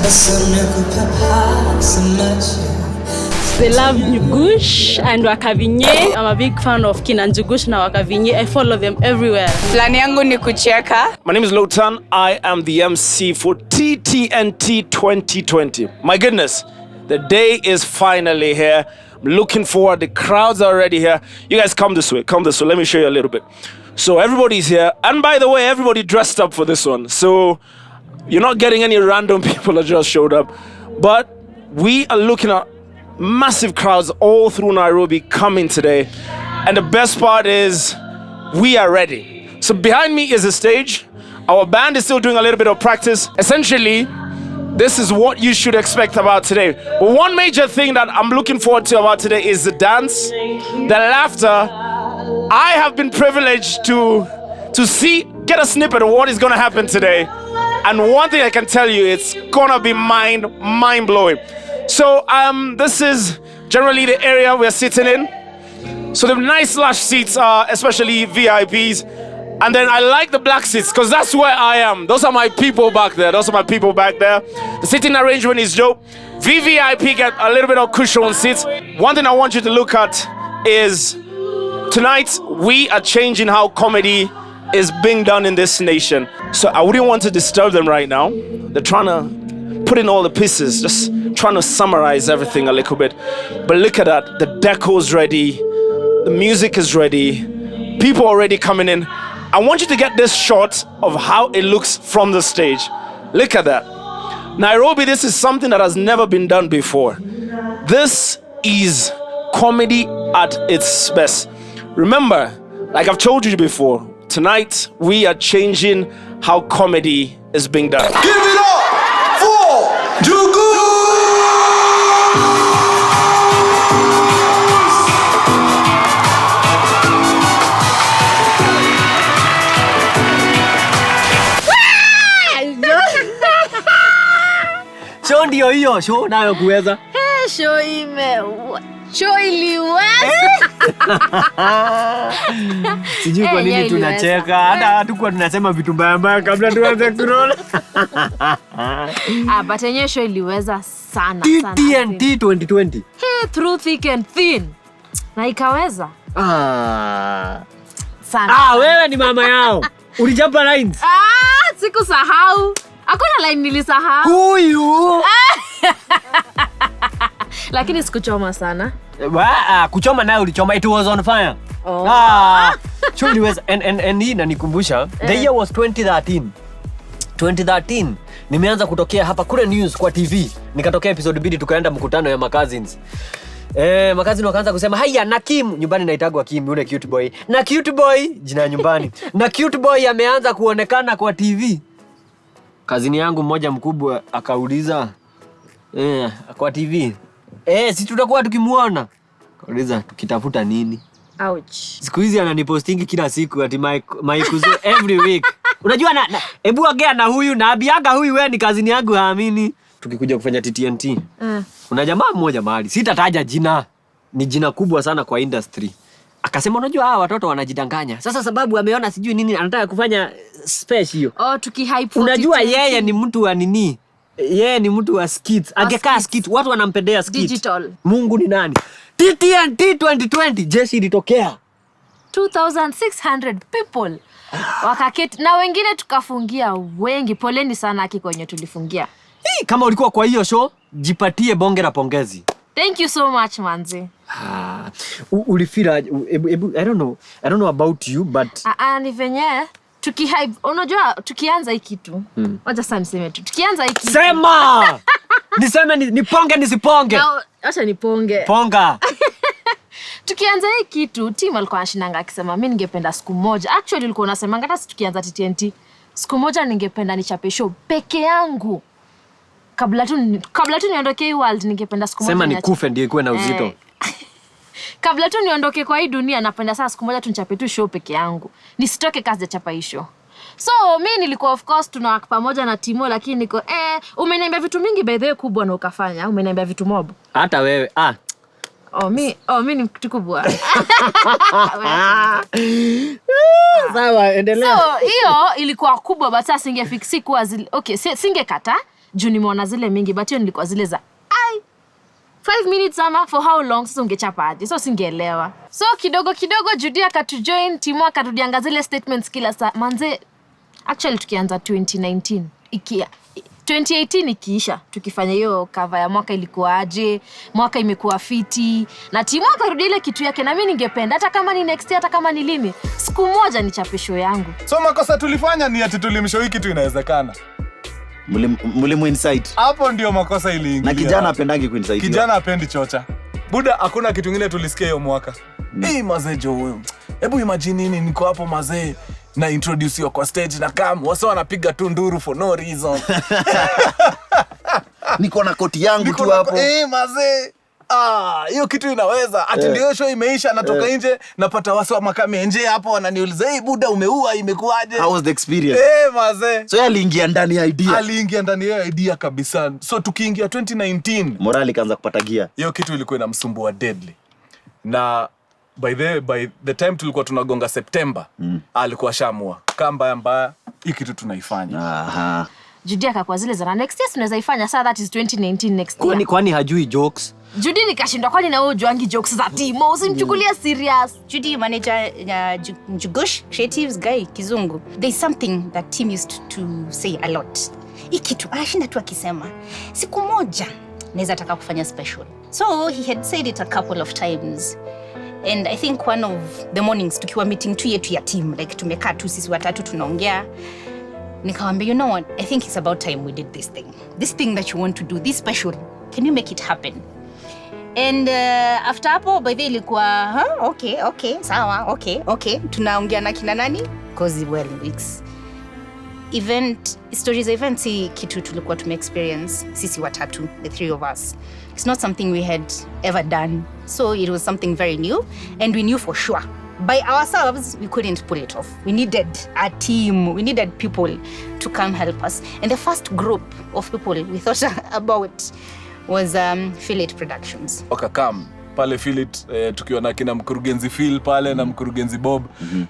They love Njugush and Wakavinye. I'm a big fan of Njugush na Wakavinye. I follow them everywhere. Plani yangu ni kucheka. My name is Lotan. I am the MC for TTNT 2020. My goodness, the day is finally here. I'm looking forward. The crowds are already here. You guys come this way. Come this way. Let me show you a little bit. So everybody's here. And by the way, everybody dressed up for this one. So you're not getting any random people that just showed up. But we are looking at massive crowds all through Nairobi coming today. And the best part is we are ready. So behind me is the stage. Our band is still doing a little bit of practice. Essentially, this is what you should expect about today. But one major thing that I'm looking forward to about today is the dance, the laughter. I have been privileged to get a snippet of what is going to happen today. And one thing I can tell you, it's going to be mind-blowing. So this is generally the area we're sitting in. So the nice lush seats are especially VIPs. And then I like the black seats because that's where I am. Those are my people back there. The sitting arrangement is dope. VVIP get a little bit of cushion seats. One thing I want you to look at is tonight we are changing how comedy is being done in this nation. So I wouldn't want to disturb them right now. They're trying to put in all the pieces, just trying to summarize everything a little bit. But look at that, the deco's ready, the music is ready, people already coming in. I want you to get this shot of how it looks from the stage. Look at that. Nairobi, this is something that has never been done before. This is comedy at its best. Remember, like I've told you before, tonight we are changing how comedy is being done. Give it up for Njugush! Show ndio hiyo, show nayo kuweza. Show iliweza. Sijui kwa nini tunacheka. Hata hatukuwa tunasema vitu mbaya kabla tuanze kurola. But yenyewe show iliweza sana. TTNT 2020. Through thick and thin. Na ikaweza. Sana. Wewe ni mama yao. Ulijapa lines. Sikusahau. Hakuna line nilisahau. Huyu. Lakini sikuchoma sana. Kuchoma nayo ulichoma. It was on fire. Surely was and hii nanikumbusha. The year was 2013. 2013 nimeanza kutokea hapa kule news kwa TV. Nikatokea episode 2 tukaenda mkutano ya cousins. Makazini wakaanza kusema haya na Kim, nyumbani naitagwa Kim, yule cute boy. Na cute boy jina nyumbani. Na cute boy ameanza kuonekana kwa TV. Kazini yangu mmoja mkubwa akauliza kwa TV. Si tutakuwa tukimuona. Kauliza tukitafuta nini? Ouch. Siku hizi ananipostingi kila siku ati my kuzo every week. Unajua hebu ongea na huyu na abiaga huyu wewe ni kazini yangu haamini. Tukikuja kufanya TTNT. Kuna jamaa mmoja mahali, sitataja jina. Ni jina kubwa sana kwa industry. Akasema unajua hawa watoto wanajidanganya. Sasa sababu ameona sijui nini anataka kufanya special. Tukihype. Unajua yeye ni mtu wa nini? Yeye ni mtu wa skits. Angekaa skits, watu wanampendea skits. Digital. Mungu ni nani? TTNT 2020 jeshi ilitokea. 2600 people. Wakaketi na wengine tukafungia wengi. Poleni sana aki kwenye tulifungia. Kama ulikuwa kwa hiyo show, jipatie bonge la pongezi. Thank you so much manzi. Ulifira I don't know about you but ni venye tukihype. Unajua tukianza hiki kitu. Wacha sasa niseme tu. Tukianza hiki kitu. Sema. Niseme niponge nisiponge. Acha niponge. Ponga. Tukianza hiki kitu, team alikuwa anashinanga akisema mimi ningependa siku moja. Actually ulikuwa unasema hata tukianza TTNT, siku moja ningependa nichape show peke yangu. Kabla tu niondoke hii world ningependa siku moja. Sema nikufe ndio ikuwe na uzito. Kabla tu niondoke kwa hii dunia napenda sasa siku moja tunichape tu show peke yangu. Nisitoke kazi ya chapa hii show. So mimi nilikuwa of course tunawaka pamoja na Timo lakini niko umeniambia vitu mingi by the way kubwa na ukafanya. Umeniambia vitu mob. Hata wewe mimi ni kitu kubwa. Sawa, endelea. So hiyo ilikuwa kubwa but sasa singefiksi kwa okay, singekata. juu nimeona zile mingi, but hiyo nilikuwa zile za 5 minutes ama for how long, sasa ungechapa aje? So singeelewa. So kidogo Judy akatujoin, Timo akatudianga zile statements kila saa. Manze, actually tukianza 2019 2018 ikiisha tukifanya hiyo cover ya mwaka ilikuwa aje, mwaka imekuwa fiti, na Timo akarudi ile kitu yake, na mimi ningependa hata kama ni next year, hata kama ni lini, siku moja nichape show yangu. So makosa tulifanya ni ati tulimshow hiki tu inawezekana. Mulimu insight. Hapo ndio makosa iliingia. Na kijana apendangi kuinsight. Kijana apendi chocha. Buda hakuna kitu kingine tulisikia hiyo mwaka. Mazee Joe. Hebu imagine nini niko hapo mazee na introduce you kwa stage na kama wasa wanapiga tu nduru for no reason. Niko na koti yangu tu hapo. Mazee. Hiyo kitu inaweza. Ati ndio show imeisha, natoka nje napata wasa wa makame nje hapo wananiuliza, buda umeua, imekuaje? How was the experience? Mazee. So aliingia ndani ya idea. Aliingia ndani ya idea kabisa. So tukiingia 2019, morali kaanza kupata gear. Hiyo kitu ilikuwa inamsumbua deadly. Na by the time tulikuwa tunagonga September, alikuwa shamua kamba mbaya hii kitu tunaifanya. Judy akakuwa zile za next year tunaweza ifanya, sasa that is 2019 next year. Kwani hajui jokes? Judy nikashindwa, kwani na wewe juangi jokes za Timo, usimchukulia serious. Judy manager Njugush, creatives guy kizungu. There's something that Tim used to say a lot. Ikitu ashinda tu akisema, siku moja naweza taka kufanya special. So he had said it a couple of times. And I think one of the mornings tukiwa meeting tu yetu ya team, like tumekaa tu sisi watatu tunaongea, nikamwambia, you know what, I think it's about time we did this thing. This thing that you want to do, this special, can you make it happen? And after hapo, by the way, ilikuwa, okay, sawa, okay. Tunaongea na kina nani? Because, well, it's stories of events, kitu tulikuwa tume-experience, sisi watatu, the three of us. It's not something we had ever done. So it was something very new, and we knew for sure. By ourselves, we couldn't pull it off. We needed a team. We needed people to come help us. And the first group of people we thought about was Feel It Productions. Wakakam pale Feel It, tukiwa na kina mkurugenzi Phil pale na mkurugenzi Bob.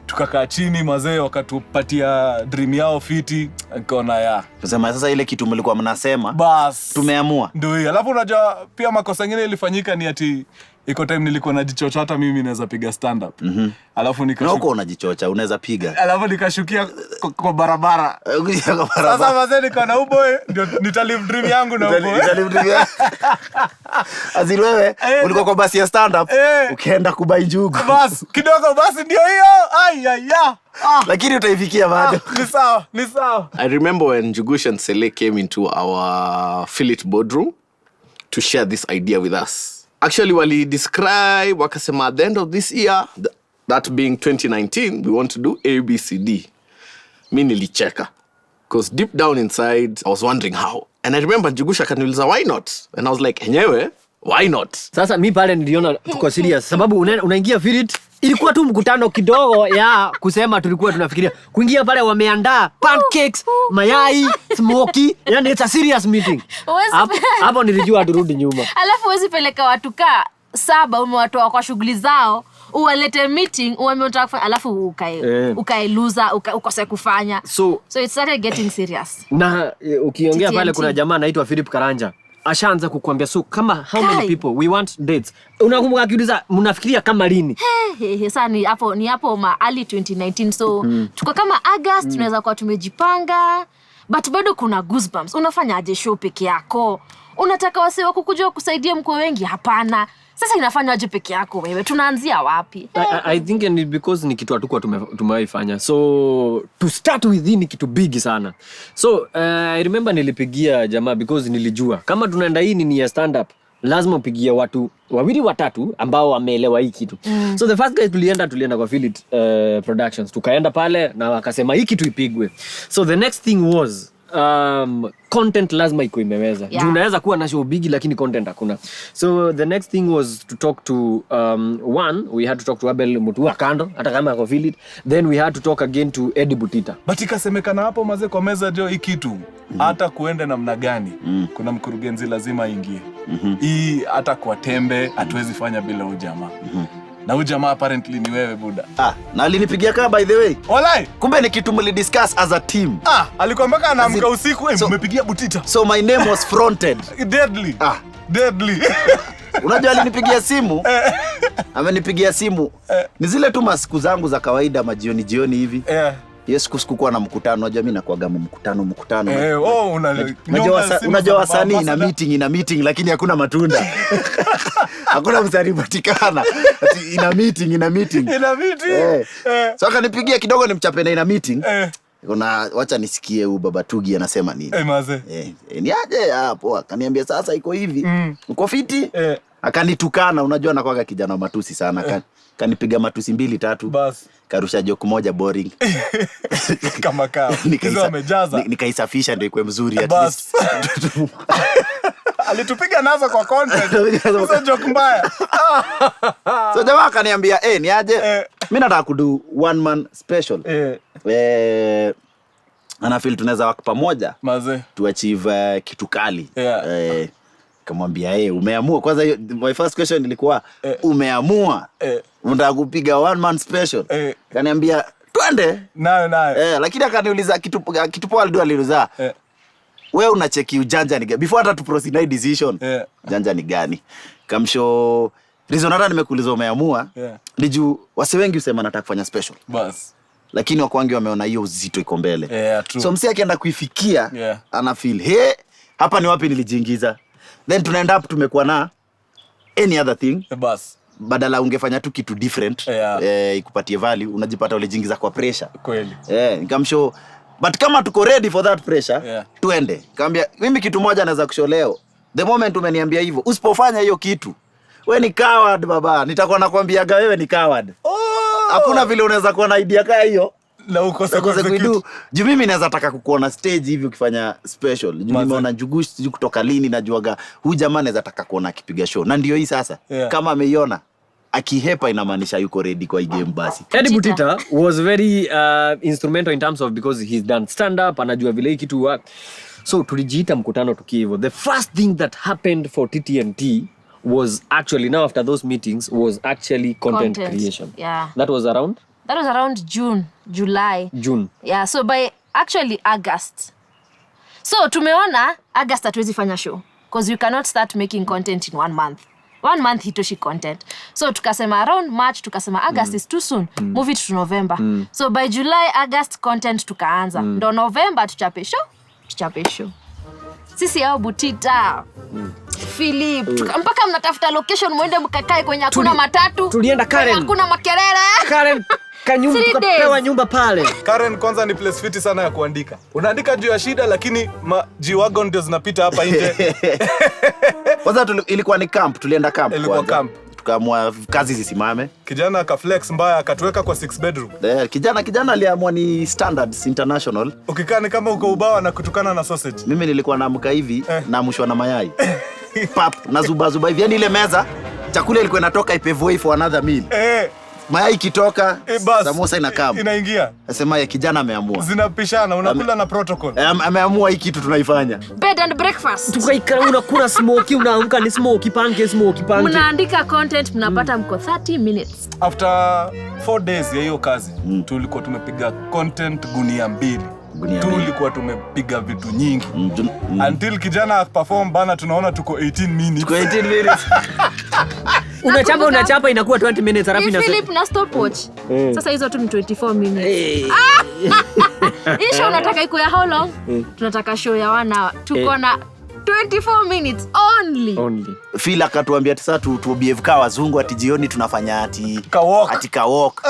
Tukakaa chini mazee wakatupatia dream yao fiti. Nikaona Kusema sasa ile kitu mlikuwa mnasema, bas tumeamua. Ndio hiyo. Alafu unajua pia makosa mengine ilifanyika ni ati iko time nilikuwa najichocha hata mimi naweza piga stand up. Alafu nikashukia. Uko unajichocha, unaweza piga. Alafu nikashukia kwa barabara. Sasa mazee niko na uboy, ndio nitalive dream yangu na uboy. Nitalive dream yangu. Azili wewe ulikuwa kwa basi ya stand up, ukaenda kubai njugu. Bas, kidogo basi ndio hiyo. Lakini utaifikia bado. Ni sawa. I remember when Njugush and Sele came into our Feel It boardroom to share this idea with us. Actually, wali describe, wakasema at the end of this year, that being 2019, we want to do ABCD. Mi nilicheka. Because deep down inside, I was wondering how. And I remember Njugush akaniuliza, why not? And I was like, enyewe, why not? Sasa mi pale niliona tuko serious. Sababu unaingia Feel It, ilikuwa tu mkutano kidogo ya kusema tulikuwa tunafikiria. Kuingia pale wameandaa pancakes, mayai, smoky. Yani it's a serious meeting. Hapo nilijua turudi nyuma. Alafu huwezi peleka watu 7 umewatoa kwa shughuli zao, uwalete meeting, umeondoka kufanya, alafu ukailuza, ukose kufanya. So it started getting serious. Na ukiongea pale kuna jamaa anaitwa Philip Karanja. Ashaanza kukuambia, so kama how many people we want dates. Unakumbuka akiuliza mnafikiria kama lini? Sasa ni hapo early 2019. So tuko kama August, tunaweza kuwa tumejipanga, but bado kuna goosebumps. Unafanya aje show peke yako? Unataka wase wako kuja kusaidia mko wengi? Hapana. Sasa inafanywa aje peke yako wewe? Tunaanzia wapi? I think and because ni kitu hatukuwa tumewaifanya. So to start with ni kitu big sana. So I remember nilipigia jamaa because nilijua kama tunaenda hii ni ya stand up, lazima upigie watu 2-3 ambao wameelewa hii kitu. So the first guys tulienda kwa Feel It Productions. Tukaenda pale na wakasema hii kitu ipigwe. So the next thing was content lazima iko imeweza. Juu unaweza kuwa na show big lakini content hakuna. So the next thing was to talk to we had to talk to Abel Mutua kando hata kama ako Feel It. Then we had to talk again to Eddie Butita. But ikasemekana hapo mazee kwa meza jo hii kitu hata kuende namna gani kuna mkurugenzi lazima aingie. Hii hata kwa tembe hatuwezi fanya bila ujamaa. Na huyu jamaa apparently ni wewe buda. Na alinipigia kaa by the way. Walai. Kumbe ni kitu mlidiscuss as a team. Alikuwa anaamka usiku, umepigia Butita. So my name was fronted. Deadly. Deadly. Unajua alinipigia simu. Amenipigia simu. Ni zile tu masiku zangu za kawaida majioni hivi. Yes, sikuwa na mkutano. Unajua mimi nakuaga mkutano. Unajua wasanii ina meeting lakini hakuna matunda. Hakuna msanii patikana. Ina meeting. So akanipigia kidogo nimchape na ina meeting. Wacha nisikie huyu baba Tugi anasema nini. Maze. Ni aje hapo akaniambia sasa iko hivi. Uko fiti? Akanitukana, unajua nakuaga kijana matusi sana. Kanipiga matusi 2-3. Bas. Karusha joke moja boring. Kama hizo amejaza. Nikaisafisha ndio ikuwe mzuri at least. Alitupiga nazo kwa content. Hizo joke mbaya. So jamaa akaniambia, ni aje? Mimi nataka kudu one man special. Ana feel tunaweza work pamoja. Maze. To achieve kitu kali. Kamwambia umeamua kwanza. My first question ilikuwa umeamua unataka kupiga one man special. Kaniambia twende nayo. Lakini akaniuliza kitu poa aliuliza wewe unacheki ujanja ni gani before hata tu proceed na decision. Janja ni gani? Kamsho reason hata nimekuuliza umeamua ni juu wase wengi usema nataka kufanya special bas, lakini wako wengi wameona hiyo uzito iko mbele. So msi akienda kuifikia ana feel hapa ni wapi nilijiingiza. Then tunaenda up tumekuwa na any other thing bas, badala ungefanya tu kitu different ikupatie value, unajipata ulijiingiza kwa pressure kweli. Nikamshow but kama tuko ready for that pressure twende. Kaambia mimi kitu moja naweza kushow leo, the moment umeniambia hivyo usipofanya hiyo kitu wewe ni coward baba, nitakuwa nakwambiaga wewe ni coward. Hakuna vile unaweza kuwa na idea kama hiyo na ukose kuidu. Juu mimi naweza taka kukuona stage hivi ukifanya special. Juu nimeona Njugush siju kutoka lini najuaga huyu jamaa naweza taka kuona akipiga show. Na ndio hii sasa. Kama ameiona akihepa inamaanisha yuko ready kwa hii game basi. Eddie Butita was very instrumental in terms of because he's done stand up, anajua vile hii kitu work. So tulijiita mkutano tukivo. The first thing that happened for TTNT was actually now after those meetings was actually content creation. That was around July. Yeah, so by actually August. So tumeona August hatuwezi fanya show because you cannot start making content in 1 month. 1 month hitoshi content. So tukasema around March, tukasema August is too soon. Move it to November. So by July, August content tukaanza. Ndo November tuchape show. Sisi hao Butita. Philip, mpaka mnatafuta location muende mkakae kwenye hakuna matatu. Tulienda Karen. Hakuna makelele. Karen kanyumba tukapewa nyumba pale. Karen kwanza ni place fiti sana ya kuandika. Unaandika juu ya shida lakini G-Wagon ndio zinapita hapa nje. Kwanza ilikuwa ni camp, tulienda camp. Ilikuwa camp. Tukaamua kazi zisimame. Kijana akaflex mbaya akatuweka kwa 6 bedroom. Kijana aliamua ni standards international. Ukikaa ni kama uko ubawa na kutukana na sausage. Mimi nilikuwa naamka hivi na mshwa na mayai. Pap na zuba hivi. Yaani ile meza chakula ilikuwa inatoka ipevoi for another meal. Mayai kitoka, samosa inaingia. Nasema kijana ameamua. Zinapishana, unakula na protocol. Ameamua hii kitu tunaifanya. Bed and breakfast. Tukaika unakula smoky, unaamka ni smoky panke. Mnaandika content, mnapata mko 30 minutes. After 4 days ya hiyo kazi, tulikuwa tumepiga content gunia 2. Tulikuwa tumepiga vitu nyingi. Until kijana perform bana tunaona tuko 18 minutes. Unachapa inakuwa 20 minutes alafu inasema Philip na stopwatch. Sasa hizo tu ni 24 minutes. Isha unataka iko ya how long? Tunataka show ya 1 hour. Tuko na 24 minutes only. Phil akatuambia sasa tu behave kama wazungu ati jioni tunafanya ati kawalk.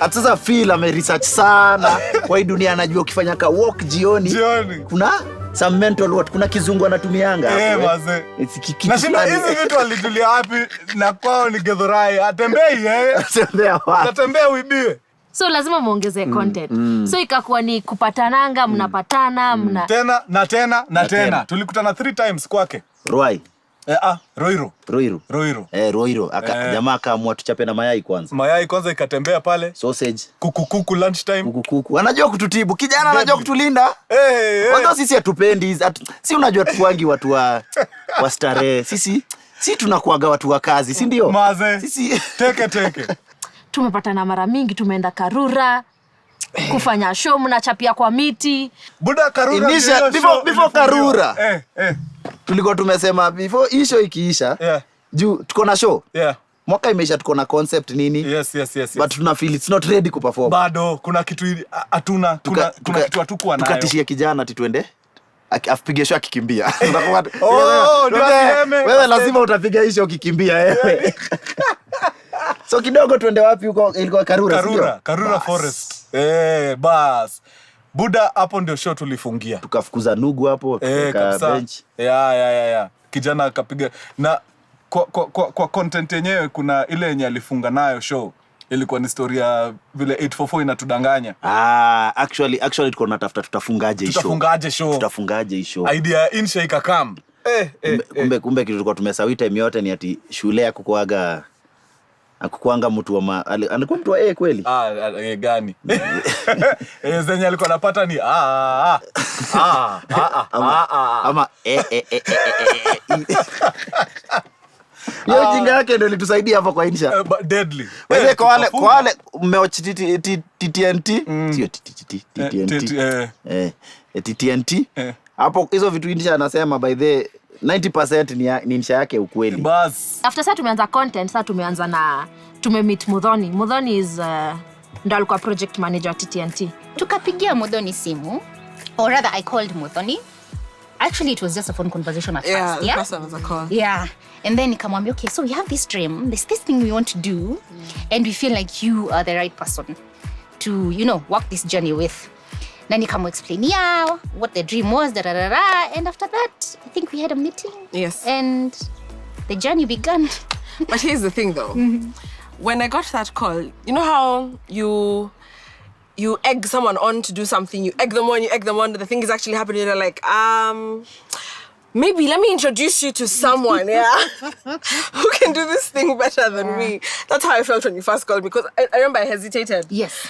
Sasa Phil ame research sana kwa hii dunia, anajua ukifanya kawalk jioni kuna some mental what, kuna kizungu anatumianga maze. Nashinda hizi vitu alijulia wapi na kwao ni Gedhorai. Atembei Atembea uibiwe. So lazima muongeze content. So ikakuwa ni kupatananga, mnapatana, tena. Tulikutana 3 times kwake. Roiro. Jamaa akaamua tuchape na mayai kwanza. Mayai kwanza ikatembea pale. Sausage. Kuku lunch time. Kuku. Anajua kututibu. Kijana anajua kutulinda. Kwanza sisi hatupendi. Si unajua tuwangi watu wa starehe. Sisi Si tunakuaga watu wa kazi, si ndio? Maze. Sisi Teke. Tumepatana mara mingi, tumeenda Karura kufanya show, mnachapia kwa miti. Buda Karura. Before Karura. Tulikuwa tumesema before hii show ikiisha. Yeah. Juu tuko na show. Yeah. Mwaka imeisha, tuko na concept nini? Yes. But tuna feel it's not ready kuperform. Bado kuna kitu hatuna, kuna kitu hatukuwa nayo. Tukatishia kijana ati twende afipige show akikimbia. Wewe lazima utapiga hii show ukikimbia wewe. So kidogo twende wapi huko? Ilikuwa Karura. Karura Forest. Bas. Buda hapo ndio show tulifungia. Tukafukuza Nugu hapo kwa bench. Yeah. Kijana akapiga na kwa content yenyewe kuna ile yenye alifunga nayo show. Ilikuwa ni story ya vile 844 inatudanganya. Actually tulikuwa tunatafuta tutafungaje hii show. Idea insha ikakam. Kumbe kitu tulikuwa tumesahau time yote ni ati shule ya kukuaga mtu wa alikuwa mtu wa kweli. Gani? Zenye alikuwa anapata ni ama Yo jinga yake ndio litusaidia hapo kwa insha. Deadly. Wewe kwa wale mmewatch TTNT? Sio TTNT. TTNT. Hapo hizo vitu insha anasema by the 90% ni insha yake ukweli. Bas. After that tumeanza content, sasa tumeanza na tumemeet Mudhoni. Mudhoni is ndo alikuwa project manager wa TTNT. Tukapigia Mudhoni simu, or rather I called Mudhoni. Actually it was just a phone conversation at first. The person was a call. Yeah. And then nikamwambia, okay, so we have this dream, there's this thing we want to do, and we feel like you are the right person to, walk this journey with. Na nikamexplain what the dream was, and after that, I think we had a meeting. Yes. And the journey began. But here's the thing though. When I got that call, you know how you egg someone on to do something, you egg them on, the thing is actually happening, you're like, maybe let me introduce you to someone, who can do this thing better than me. That's how I felt when you first called me, because I remember I hesitated. Yes.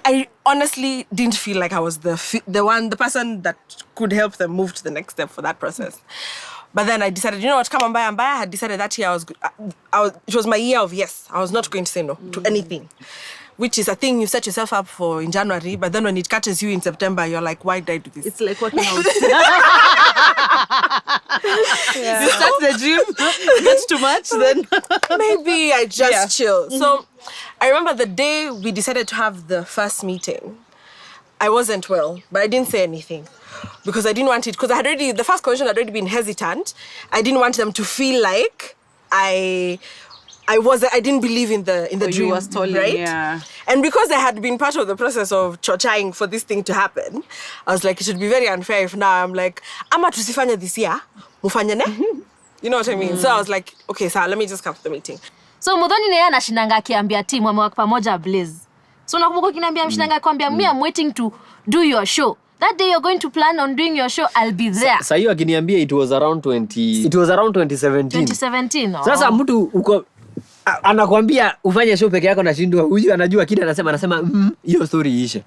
I honestly didn't feel like I was the person that could help them move to the next step for that process. But then I decided, come on, I had decided that year it was my year of yes. I was not going to say no to anything. Which is a thing you set yourself up for in January, but then when it catches you in September, you're like, why did I do this? It's like working out. You start the gym, gets too much, then maybe I just chill. So I remember the day we decided to have the first meeting, I wasn't well, but I didn't say anything. Because I didn't want it, because the first conversation had already been hesitant. I didn't want them to feel like I didn't believe in the dream, you was totally, right? Yeah. And because I had been part of the process of trying for this thing to happen, I was like, it should be very unfair if now I'm like, ama tusifanya this year, mufanya ne? You know what I mean? So I was like, okay, so let me just come to the meeting. So Mudhoni naye anashindanga akiambia team wamewaka pamoja Blaze. So unakumbuka kinaambia mshindanga akwambia me I'm waiting to do your show. That day you're going to plan on doing your show, I'll be there. Sasa hiyo akiniambia it was around 2017. 2017. Sasa mtu uko anakuambia ufanye show peke yako, nashindwa. Huyu anajua kile anasema hiyo story ishe.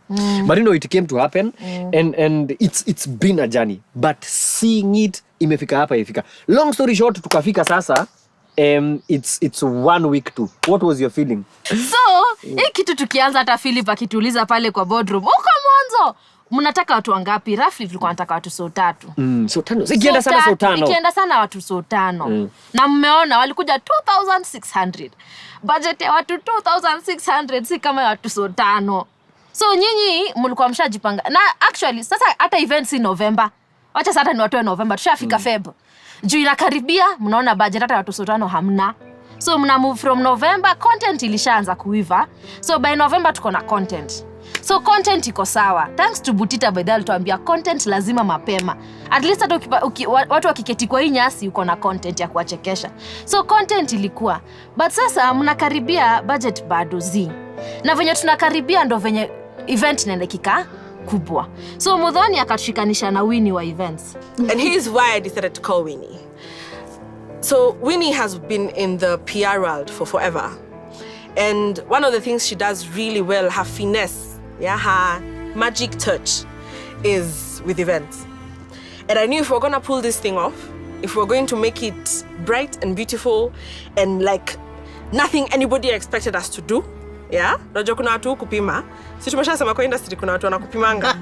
But it came to happen and it's been a journey, but seeing it imefika hapa ifika. Long story short, tukafika sasa. It's 1 week too. What was your feeling? So hii kitu tukianza hata Philip akituuliza pale kwa boardroom, uko mwanzo mnataka watu wangapi? Roughly tulikuwa tunataka watu so 3. So 5. Ikienda sana so 5. Ikienda sana watu so 5. Na mmeona walikuja 2600. Budget ya watu 2600 si kama watu so 5. So nyinyi mlikuwa mshajipanga. Na actually sasa hata event si November. Wacha sasa ni watu wa November, tushafika Feb. Juu inakaribia, mnaona budget hata watu so 5 hamna. So mna move from November, content ilishaanza kuiva. So by November tuko na content. So content iko sawa. Thanks to Butita Bedal tuambia content lazima mapema. At least hata watu wakiketi kwa hii nyasi uko na content ya kuwachekesha. So content ilikuwa. But sasa mnakaribia budget bado zi. Na venye tunakaribia ndo venye event inaenda kika kubwa. So Mudhoni akatushikanisha na Winnie wa events. And here's why I decided to call Winnie. So Winnie has been in the PR world for forever. And one of the things she does really well, her finesse, her magic touch, is with events. And I knew if we're gonna pull this thing off, if we're going to make it bright and beautiful and like nothing anybody expected us to do, yeah, najua kuna watu kupima. Si tumeshasema kwa industry kuna watu wanakupimanga.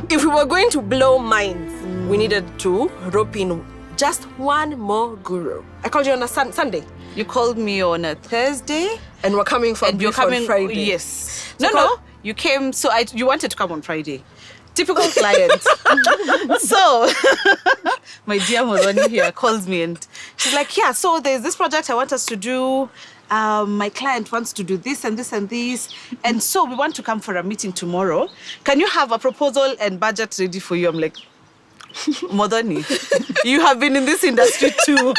If we were going to blow minds, we needed to rope in just one more guru. I called you on a Sunday. You called me on a Thursday. And we're coming for and you're coming on Friday. Yes. No. You came, so you wanted to come on Friday. Typical client. So, my dear Moroni here calls me and she's like, yeah, so there's this project I want us to do. My client wants to do this and this and this. And so we want to come for a meeting tomorrow. Can you have a proposal and budget ready for you? I'm like, Modoni, you have been in this industry too.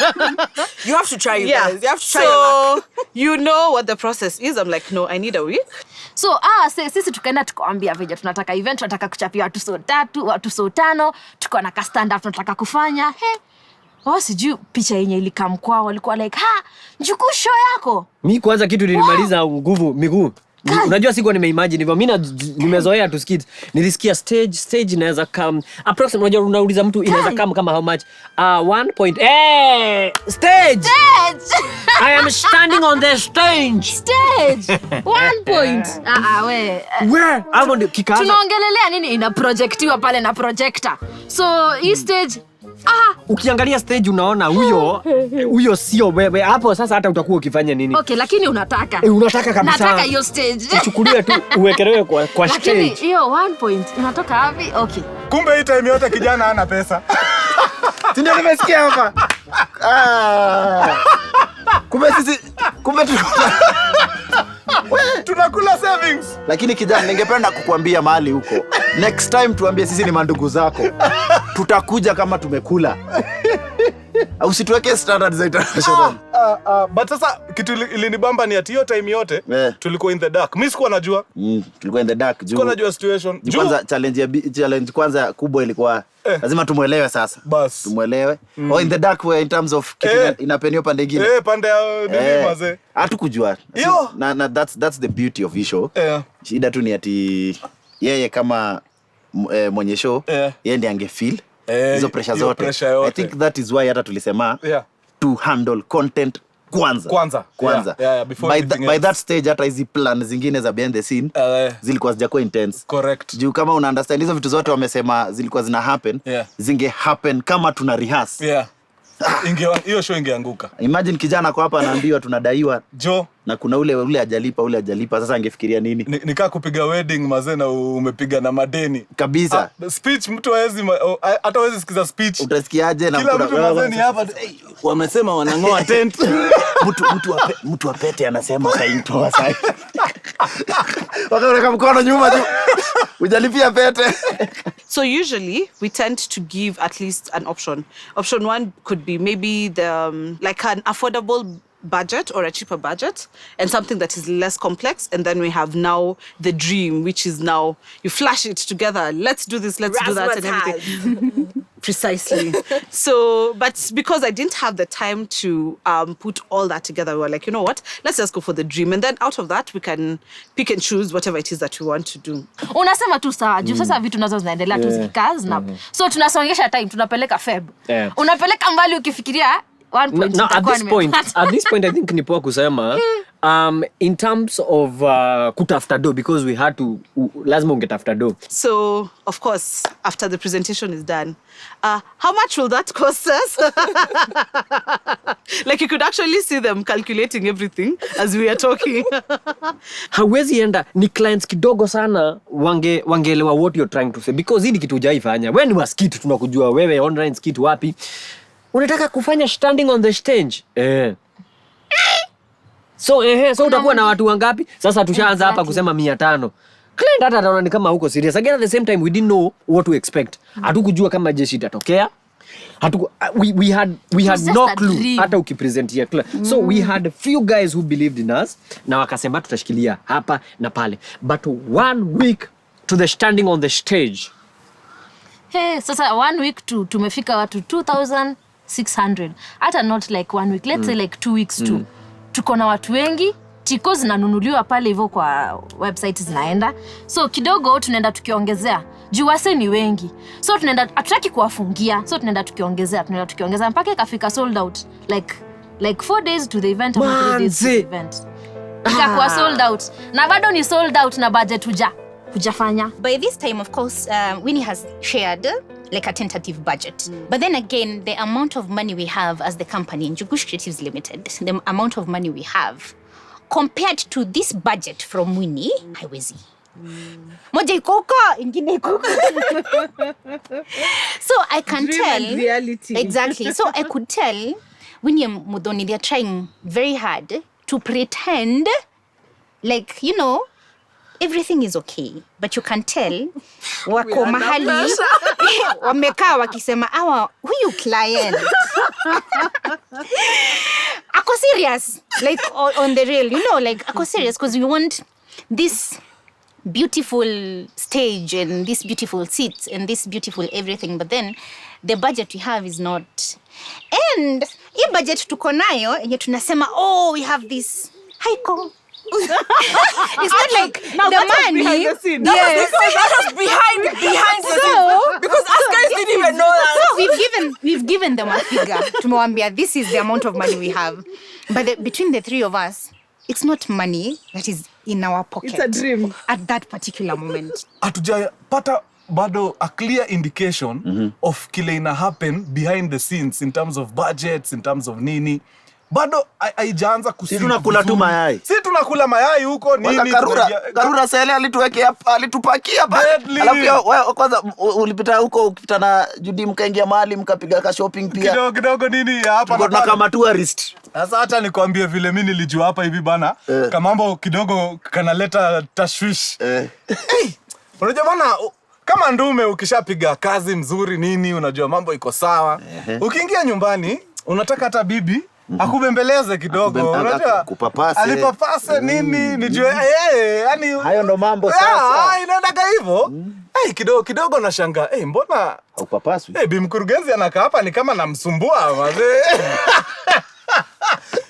You have to try, you guys. You have to try so, your luck. You know what the process is. I'm like, no, I need a week. So sisi tukaenda tukaambia veja tunataka event, tunataka kuchapia watu so 3, watu so 5, tuko na ka stand up tunataka kufanya. Sijui picha yenye ilikam kwao walikuwa like, Njugush show yako. Mi kwanza kitu nilimaliza nguvu miguu. Unajua sikuwa nimeimagine hivyo. Mimi nimezoea tu skits. Nilisikia stage inaweza come approximately, unajua unauliza mtu inaweza come kama how much? 1 point. Stage. I am standing on the stage. 1 point. Where? Hapo ndio kikaanza. Tunaongelelea nini ina projectiwa pale na projector. So hii stage ukiangalia stage unaona huyo sio wewe. Hapo sasa hata utakuwa ukifanya nini? Okay, lakini unataka. Unataka kabisa. Nataka hiyo stage. Uchukuliwe tu uwekelewe kwa stage. Lakini hiyo 1 point unatoka wapi? Okay. Kumbe hii time yote kijana hana pesa. Ndio nimesikia hapa. Kumbe tunakula savings. Lakini kijana, ningependa kukuambia mahali huko. Next time tuambie sisi ni mandugu zako. Tutakuja kama tumekula. Usituweke standards za international. But sasa kitu ilinibamba ni ati hiyo time yote tulikuwa in the dark. Mimi sikuwa najua. Tulikuwa in the dark. Sikuwa najua situation. Kwanza challenge kwanza kubwa ilikuwa lazima tumuelewe sasa. Bas. Tumuelewe. In the dark way in terms of inapenio pande nyingine. Pande ya nini maze. Hatukujua. Na that's the beauty of show. Shida tu ni ati yeye kama mwenye show yeye ndiye angefeel hizo pressure zote. I think that is why hata tulisema to handle content kwanza. By that stage hata hizi plan zingine za behind the scene zilikuwa zijakuwa intense. Correct. Juu kama una understand hizo vitu zote wamesema zilikuwa zina happen, zinge happen kama tuna rehearse. Hiyo show ingeanguka. Imagine kijana kwa hapa anaambiwa tunadaiwa Jo na kuna ule hajalipa sasa angefikiria nini? Nikaa kupiga wedding mazee na umepiga na madeni kabisa. Speech mtu hawezi hata hawezi sikiza speech. Utasikiaje na kila mtu mazee ni hapa wamesema wanangoa tent. mtu wa pete anasema kaitoa sasa. Wakaona mkono nyuma juu. Ujalipia pete. So usually we tend to give at least an option. Option 1 could be maybe the like an affordable budget or a cheaper budget and something that is less complex, and then we have now the dream, which is now you flash it together, let's do this, let's do that and everything. Precisely. So but because I didn't have the time to put all that together, we were like, you know what, let's just go for the dream, and then out of that we can pick and choose whatever it is that we want to do. Unasema tu sawa juu sasa vitu nazo zinaendelea tu zikikazi na so tunasongesha time, tunapeleka Feb. Unapeleka mbali ukifikiria 1 point. No, at this point I think ni poa kusema in terms of kutafuta do, because we had to lazima ungetafuta do. So of course after the presentation is done, how much will that cost us? Like you could actually see them calculating everything as we are talking. Hawezi enda ni clients kidogo sana wangeelewa what you're trying to say, because hii ni kitu hujaifanya. Wewe ni wa skit, tunakujua wewe online skit wapi. Unataka kufanya standing on the stage? So utakuwa na watu wangapi? Sasa tushaanza hapa kusema 500. Client hata anaona ni kama huko serious. Again at the same time we didn't know what to expect. Hatukujua kama jeshi itatokea. We had no clue hata ukipresentia. So we had few guys who believed in us na wakasema tutashikilia hapa na pale. But 1 week to the standing on the stage. Sasa 1 week tumefika watu 2600. Hata not like 1 week. Let's say like 2 weeks too. Tuko na watu wengi tiko zinanunuliwa pale hivyo kwa website zinaenda. So kidogo tunaenda tukiongezea. Juu wase ni wengi. So tunaenda hatutaki kuwafungia. So tunaenda tukiongezea mpaka ikafika sold out like 4 days to the event or 3 days to the event. Ikakuwa sold out. Na bado ni sold out na budget hujafanya. By this time, of course, Winnie has shared like a tentative budget. But then again, the amount of money we have as the company, Njugush Creatives Limited, the amount of money we have, compared to this budget from Winnie, haiwezi. Moja iko huko, ingine iko huko. So I can Dream tell. and reality. Exactly. So I could tell Winnie and Mudhoni, they're trying very hard to pretend like, you know, everything is okay. But you can tell wako mahali wamekaa wakisema huyu client ako serious, like on the real, you know, like ako serious because we want this beautiful stage and this beautiful seats and this beautiful everything, but then the budget we have is not. And hii budget tuko nayo yenye tunasema we have this haiko. It's not like now the money behind the scene. That was behind the scene. Because us guys didn't even know that. So we've given them a figure. Tumewambia this is the amount of money we have. But between the three of us, it's not money that is in our pocket. It's a dream. At that particular moment. Hatujapata bado a clear indication of kile ina happen behind the scenes in terms of budgets, in terms of nini. Bado haijaanza Si tunakula tu mayai. Si tunakula mayai huko nini. Karura Sele alitupakia pale. Alafu kwanza ulipita huko ukipita na Judy mkaingia mahali mkapiga ka shopping pia. Kidogo nini hapa na kama tourist. Sasa hata nikwambie vile mimi nilijua hapa hivi bana. Kamambo kidogo kanaleta tashwish. Unajua bana kama ndume ukishapiga kazi mzuri nini unajua mambo iko sawa. Ukiingia nyumbani unataka hata bibi akubembeleze kidogo, unajua alipapase nini nijue yani hayo ndo mambo sasa. Inaenda hivyo. Kidogo nashangaa mbona upapaswi? Bi mkurugenzi anakaa hapa ni kama namsumbua wazee.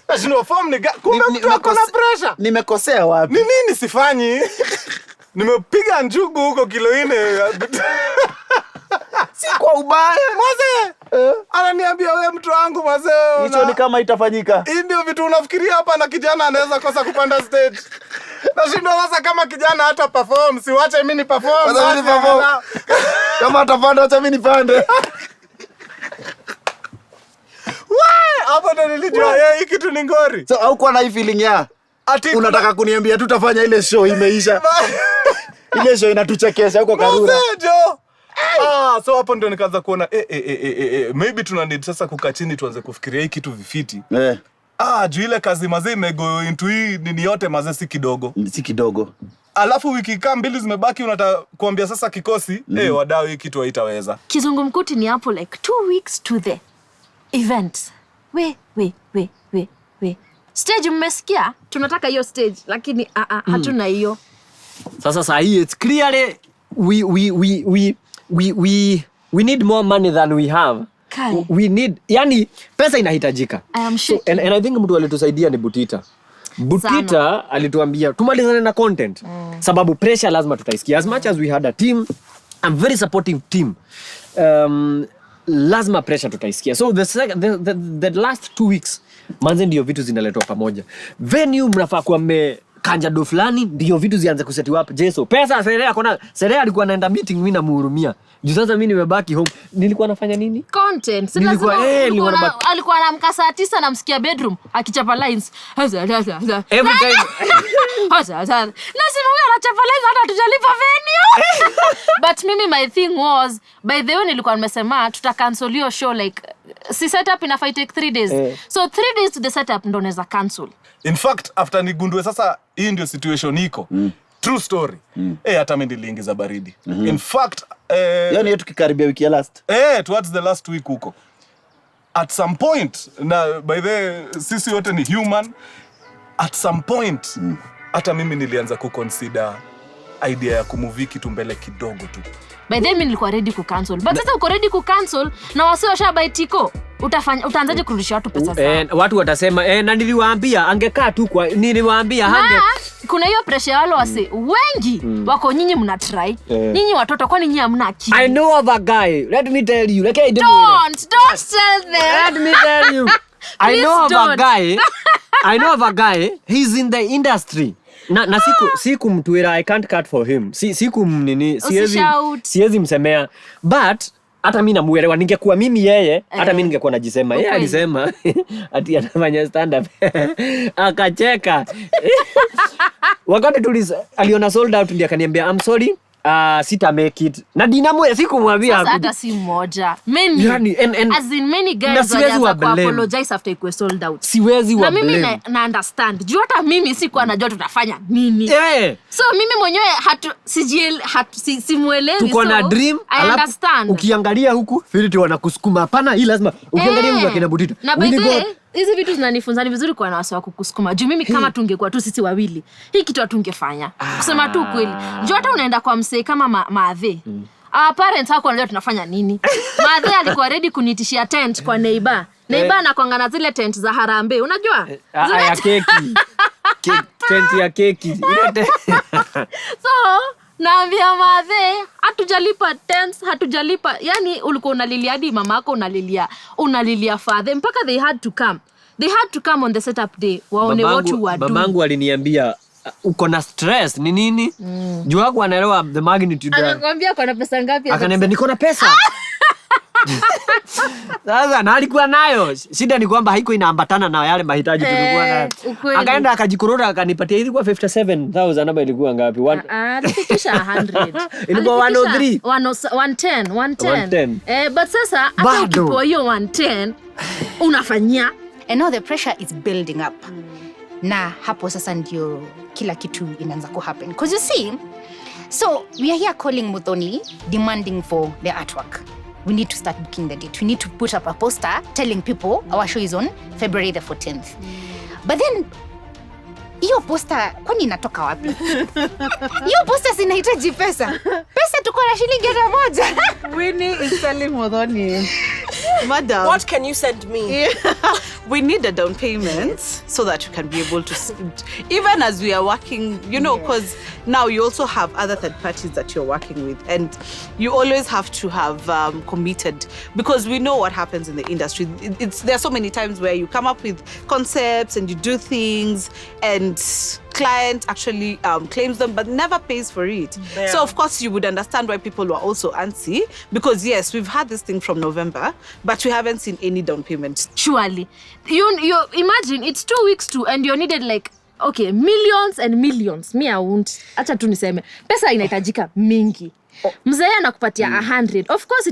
Ashino form ni kumbe mtu ako na pressure. Nimekosea wapi? Ni nini sifanyi? Nimepiga njugu huko kilo 4. Si kwa ubaya. Mzee. Ananiambia wewe mtu wangu mzee. Hicho ni kama itafanyika. Hii ndio vitu unafikiria hapa na kijana anaweza kosa kupanda stage. Nashindwa sasa kama kijana hata perform, siwache mimi ni perform. Kama atapanda acha mimi nipande. Hapo ndo nilijua hii kitu ni ngori. So haukuwa na hii feeling ya unataka kuniambia tutafanya ile show imeisha. Ile show inatuchekesha huko Karura. So hapo ndio nikaanza kuona maybe tuna need sasa kukaa chini tuanze kufikiria hii kitu vifiti. Juu ile kazi mazee imego into hii nini yote mazee si kidogo. Alafu wiki kama 2 zimebaki unataka kuambia sasa kikosi wadau hii kitu haitaweza. Kizungumkuti ni hapo like 2 weeks to the event. We. Stage mmesikia? Tunataka hiyo stage lakini hatuna hiyo. Sasa saa hii it's clearly we need more money than we have. We need, yani pesa inahitajika. So, and I think mtu alitusaidia ni Butita. Butita alituambia tumalizane na content. Sababu pressure lazima tutaisikia. As much as we had a team, a very supportive team, lazima pressure tutaisikia. So the last 2 weeks manze ndio vitu zinaletwa pamoja. Venue mnafaa kuwa kanja do fulani ndio vitu zianze kusetiwa up. Jeso pesa Serea alikuwa anaenda meeting mimi namuhurumia. Juu sasa mimi nimebaki home. Nilikuwa nafanya nini? Content. Alikuwa anamka saa 9 namsikia bedroom akichapa lines. Every time. Lazima huyo anachapa lines hata tujalipa venue. But mimi my thing was by the way nilikuwa nimesema cancel hiyo show like si setup ina fight take 3 days. So 3 days to the setup ndo naweza cancel. In fact after nigundue sasa hii ndio situation iko. True story. Hata mimi niliingiza baridi. In fact yani yetu kikaribia wiki ya last. Towards the last week huko. At some point na by the sisi wote ni human. At some point hata mimi nilianza kuconsider idea ya kumove kitu mbele kidogo tu. By then mimi nilikuwa ready ku cancel. But sasa uko ready ku cancel na wasi washabai tiko. utaanzaje kurudisha watu pesa zao? Watu watasema na niliwaambia angekaa tu kwa niliwaambia hange. Kuna hiyo pressure wale wase wengi wako nyinyi mna try. Nyinyi watoto kwani nyinyi hamna akili. I know of a guy. Let me tell you. Like don't tell them. Let me tell you. I know of a guy. He's in the industry. Na siku mtuira I can't cut for him. Siku nini siwezi msemea. But hata mimi namuelewa, ningekuwa mimi yeye hata mimi ningekuwa najisema yeye alisema ati anafanya stand up akacheka. Wakati aliona sold out ndiye akaniambia I'm sorry sita make it. Na dinamo sikumwambia hata si moja. Many as in many guys walianza ku apologize after it was sold out. Siwezi wa blame. Na mimi na understand. Juu hata mimi sikuwa najua tutafanya nini. So mimi mwenyewe simuelewi. Tuko na dream. I understand. Ukiangalia huku Philip wanakusukuma. Hapana, hii lazima. Ukiangalia huku akina Butita. Na by hizi vitu zinanifunza ni vizuri kwa na wasi wa kukusukuma. Juu mimi kama tungekuwa tu sisi wawili, hii kitu hatungefanya. Kusema tu kweli. Juu hata unaenda kwa msee kama Maadhe. Our parents hako wanajua tunafanya nini. Maadhe alikuwa ready kunitishia tent kwa neighbor. Neighbor anakuanga na zile tent za harambee, unajua? Ya keki. Tent ya keki. So naambia Maadhe, hatujalipa tents, hatujalipa. Yani ulikuwa unalilia hadi mamako unalilia father mpaka they had to come. They had to come on the setup day. Waone what you were doing. Babangu aliniambia uko na stress ni nini? Juu wako anaelewa the magnitude. Anakuambia uko na pesa ngapi? Akaniambia niko na pesa. Sasa na alikuwa nayo. Shida ni kwamba haiko inaambatana na yale mahitaji tulikuwa nayo. Akaenda akajikorora akanipatia ilikuwa 57,000 ama ilikuwa ngapi? Alifikisha 100. Ilikuwa 103. 110. But sasa hata ukipoa hiyo 110 unafanyia. And now the pressure is building up. Na hapo sasa ndio kila kitu inaanza ku happen. Because you see, so we are here calling Muthoni, demanding for the artwork. We need to start booking the date. We need to put up a poster telling people our show is on February the 14th. But then, hiyo poster kwani inatoka wapi? Hiyo poster sinahitaji pesa. Pesa tuko na shilingi 1. Winnie is telling Muthoni, Madam, what can you send me? We need a down payment so that you can be able to, even as we are working, you know, because now you also have other third parties that you're working with, and you always have to have committed, because we know what happens in the industry. There are so many times where you come up with concepts and you do things and client actually claims them but never pays for it. So of course you would understand why people were also antsy, because yes, we've had this thing from November but we haven't seen any down payment. Surely you imagine it's 2 weeks to and you're needed like okay millions and millions. Me I won't acha tu niseme pesa inahitajika mingi. Mzee anakupatia 100, of course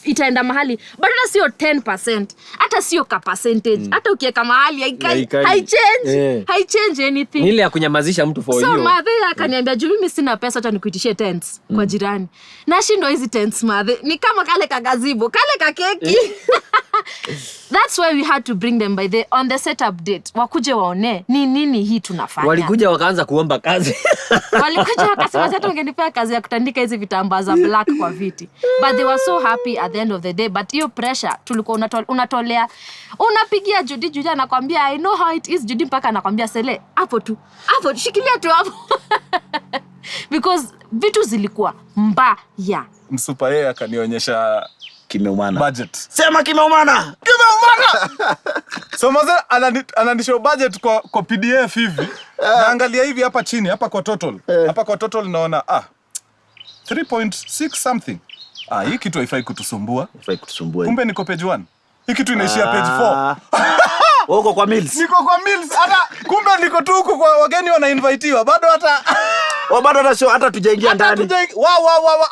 itaenda mahali but hata sio 10%, hata sio ka percentage, hata ukiweka mahali haichange anything. Ile ya kunyamazisha mtu for you. So Maadhe akaniambia juu mimi sina pesa, hata nikuitishie tents kwa jirani. Nashindwa hizi tents Maadhe, ni kama kale kagazibo, kale kakeki. That's why we had to bring them on the setup date. Wakuje waone ni nini hii tunafanya. Walikuja wakaanza kuomba kazi. Walikuja wakasema hata ungenipea kazi ya kutandika hizi vitambaa za black kwa viti. But they were so happy at the end of the day. But hiyo pressure tulikuwa unatolea. Unapigia Judy anakuambia I know how it is. Judy mpaka anakuambia Sele hapo tu. Hapo shikilia tu hapo. Because vitu zilikuwa mbaya. Msupa yeye akanionyesha kimeumana. Budget. Sema kimeumana. So maze ananishow budget kwa PDF hivi. Naangalia hivi hapa chini, hapa kwa total. Hapa kwa total naona 3.6 something. Hii kitu haifai kutusumbua. Kumbe niko page 1. Hii kitu inaishia page 4. Uko kwa meals. Niko kwa meals. Hata kumbe niko tu huko kwa wageni wanainvitiwa. Bado hata bado hata show hata tujaingia ndani.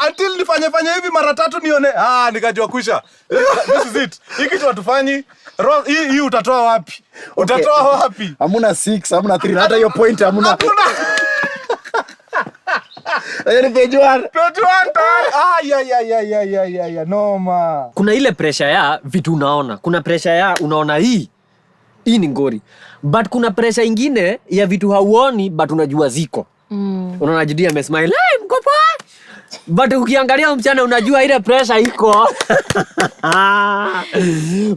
Until nifanye hivi mara 3 nione. Nikajua kusha. This is it. Hii kitu watufanyi. Hii utatoa wapi? Utatoa wapi? Hamuna 6, hamuna 3. Hata hiyo point hamuna. Hakuna. Page 1 ya noma. Kuna ile pressure ya vitu unaona. Kuna pressure ya unaona hii ni ngori. But kuna pressure ingine ya vitu hauoni but unajua ziko. Unaona Judy amesmile. Mko poa? But ukiangalia msichana unajua ile pressure iko.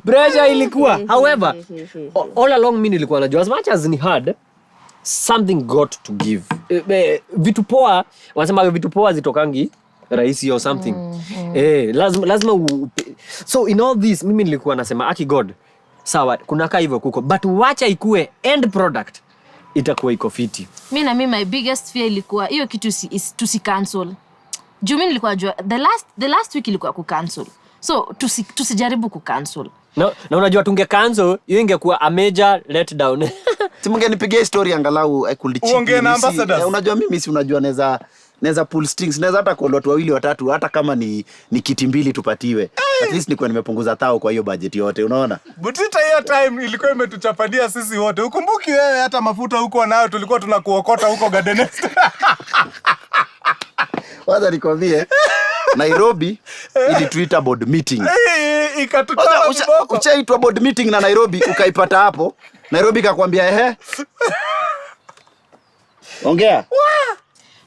Pressure ilikuwa. However, all along mimi nilikuwa najua as much as ni hard, something got to give. Vitu poa, wanasema vitu poa zitokangi rahisi or something. Lazima so in all this mimi nilikuwa nasema aki God. Sawa, kuna kaa hivyo kuko, but wacha ikue end product itakuwa iko fiti. Mimi my biggest fear ilikuwa hiyo kitu tusi cancel. Juu mimi nilikuwa najua the last week ilikuwa ku cancel. So tusijaribu ku cancel. Na unajua tunge cancel, hiyo ingekuwa a major letdown. Simungenipigia story angalau I could chip. Uongee na ambassadors. Unajua mimi si unajua naweza pull strings, naweza hata call watu 2 3 hata kama ni kiti 2 tupatiwe. At least nilikuwa nimepunguza tao kwa hiyo budget yote, unaona? Butita hiyo time ilikuwa imetuchapania sisi wote. Ukumbuki wewe hata mafuta huko nayo tulikuwa tunakuokota huko Garden Nest. Waza nikwambie Nairobi ili Twitter board meeting. Ikatutoa mboko. Uchaitwa board meeting na Nairobi ukaipata hapo. Nairobi kakwambia ongea.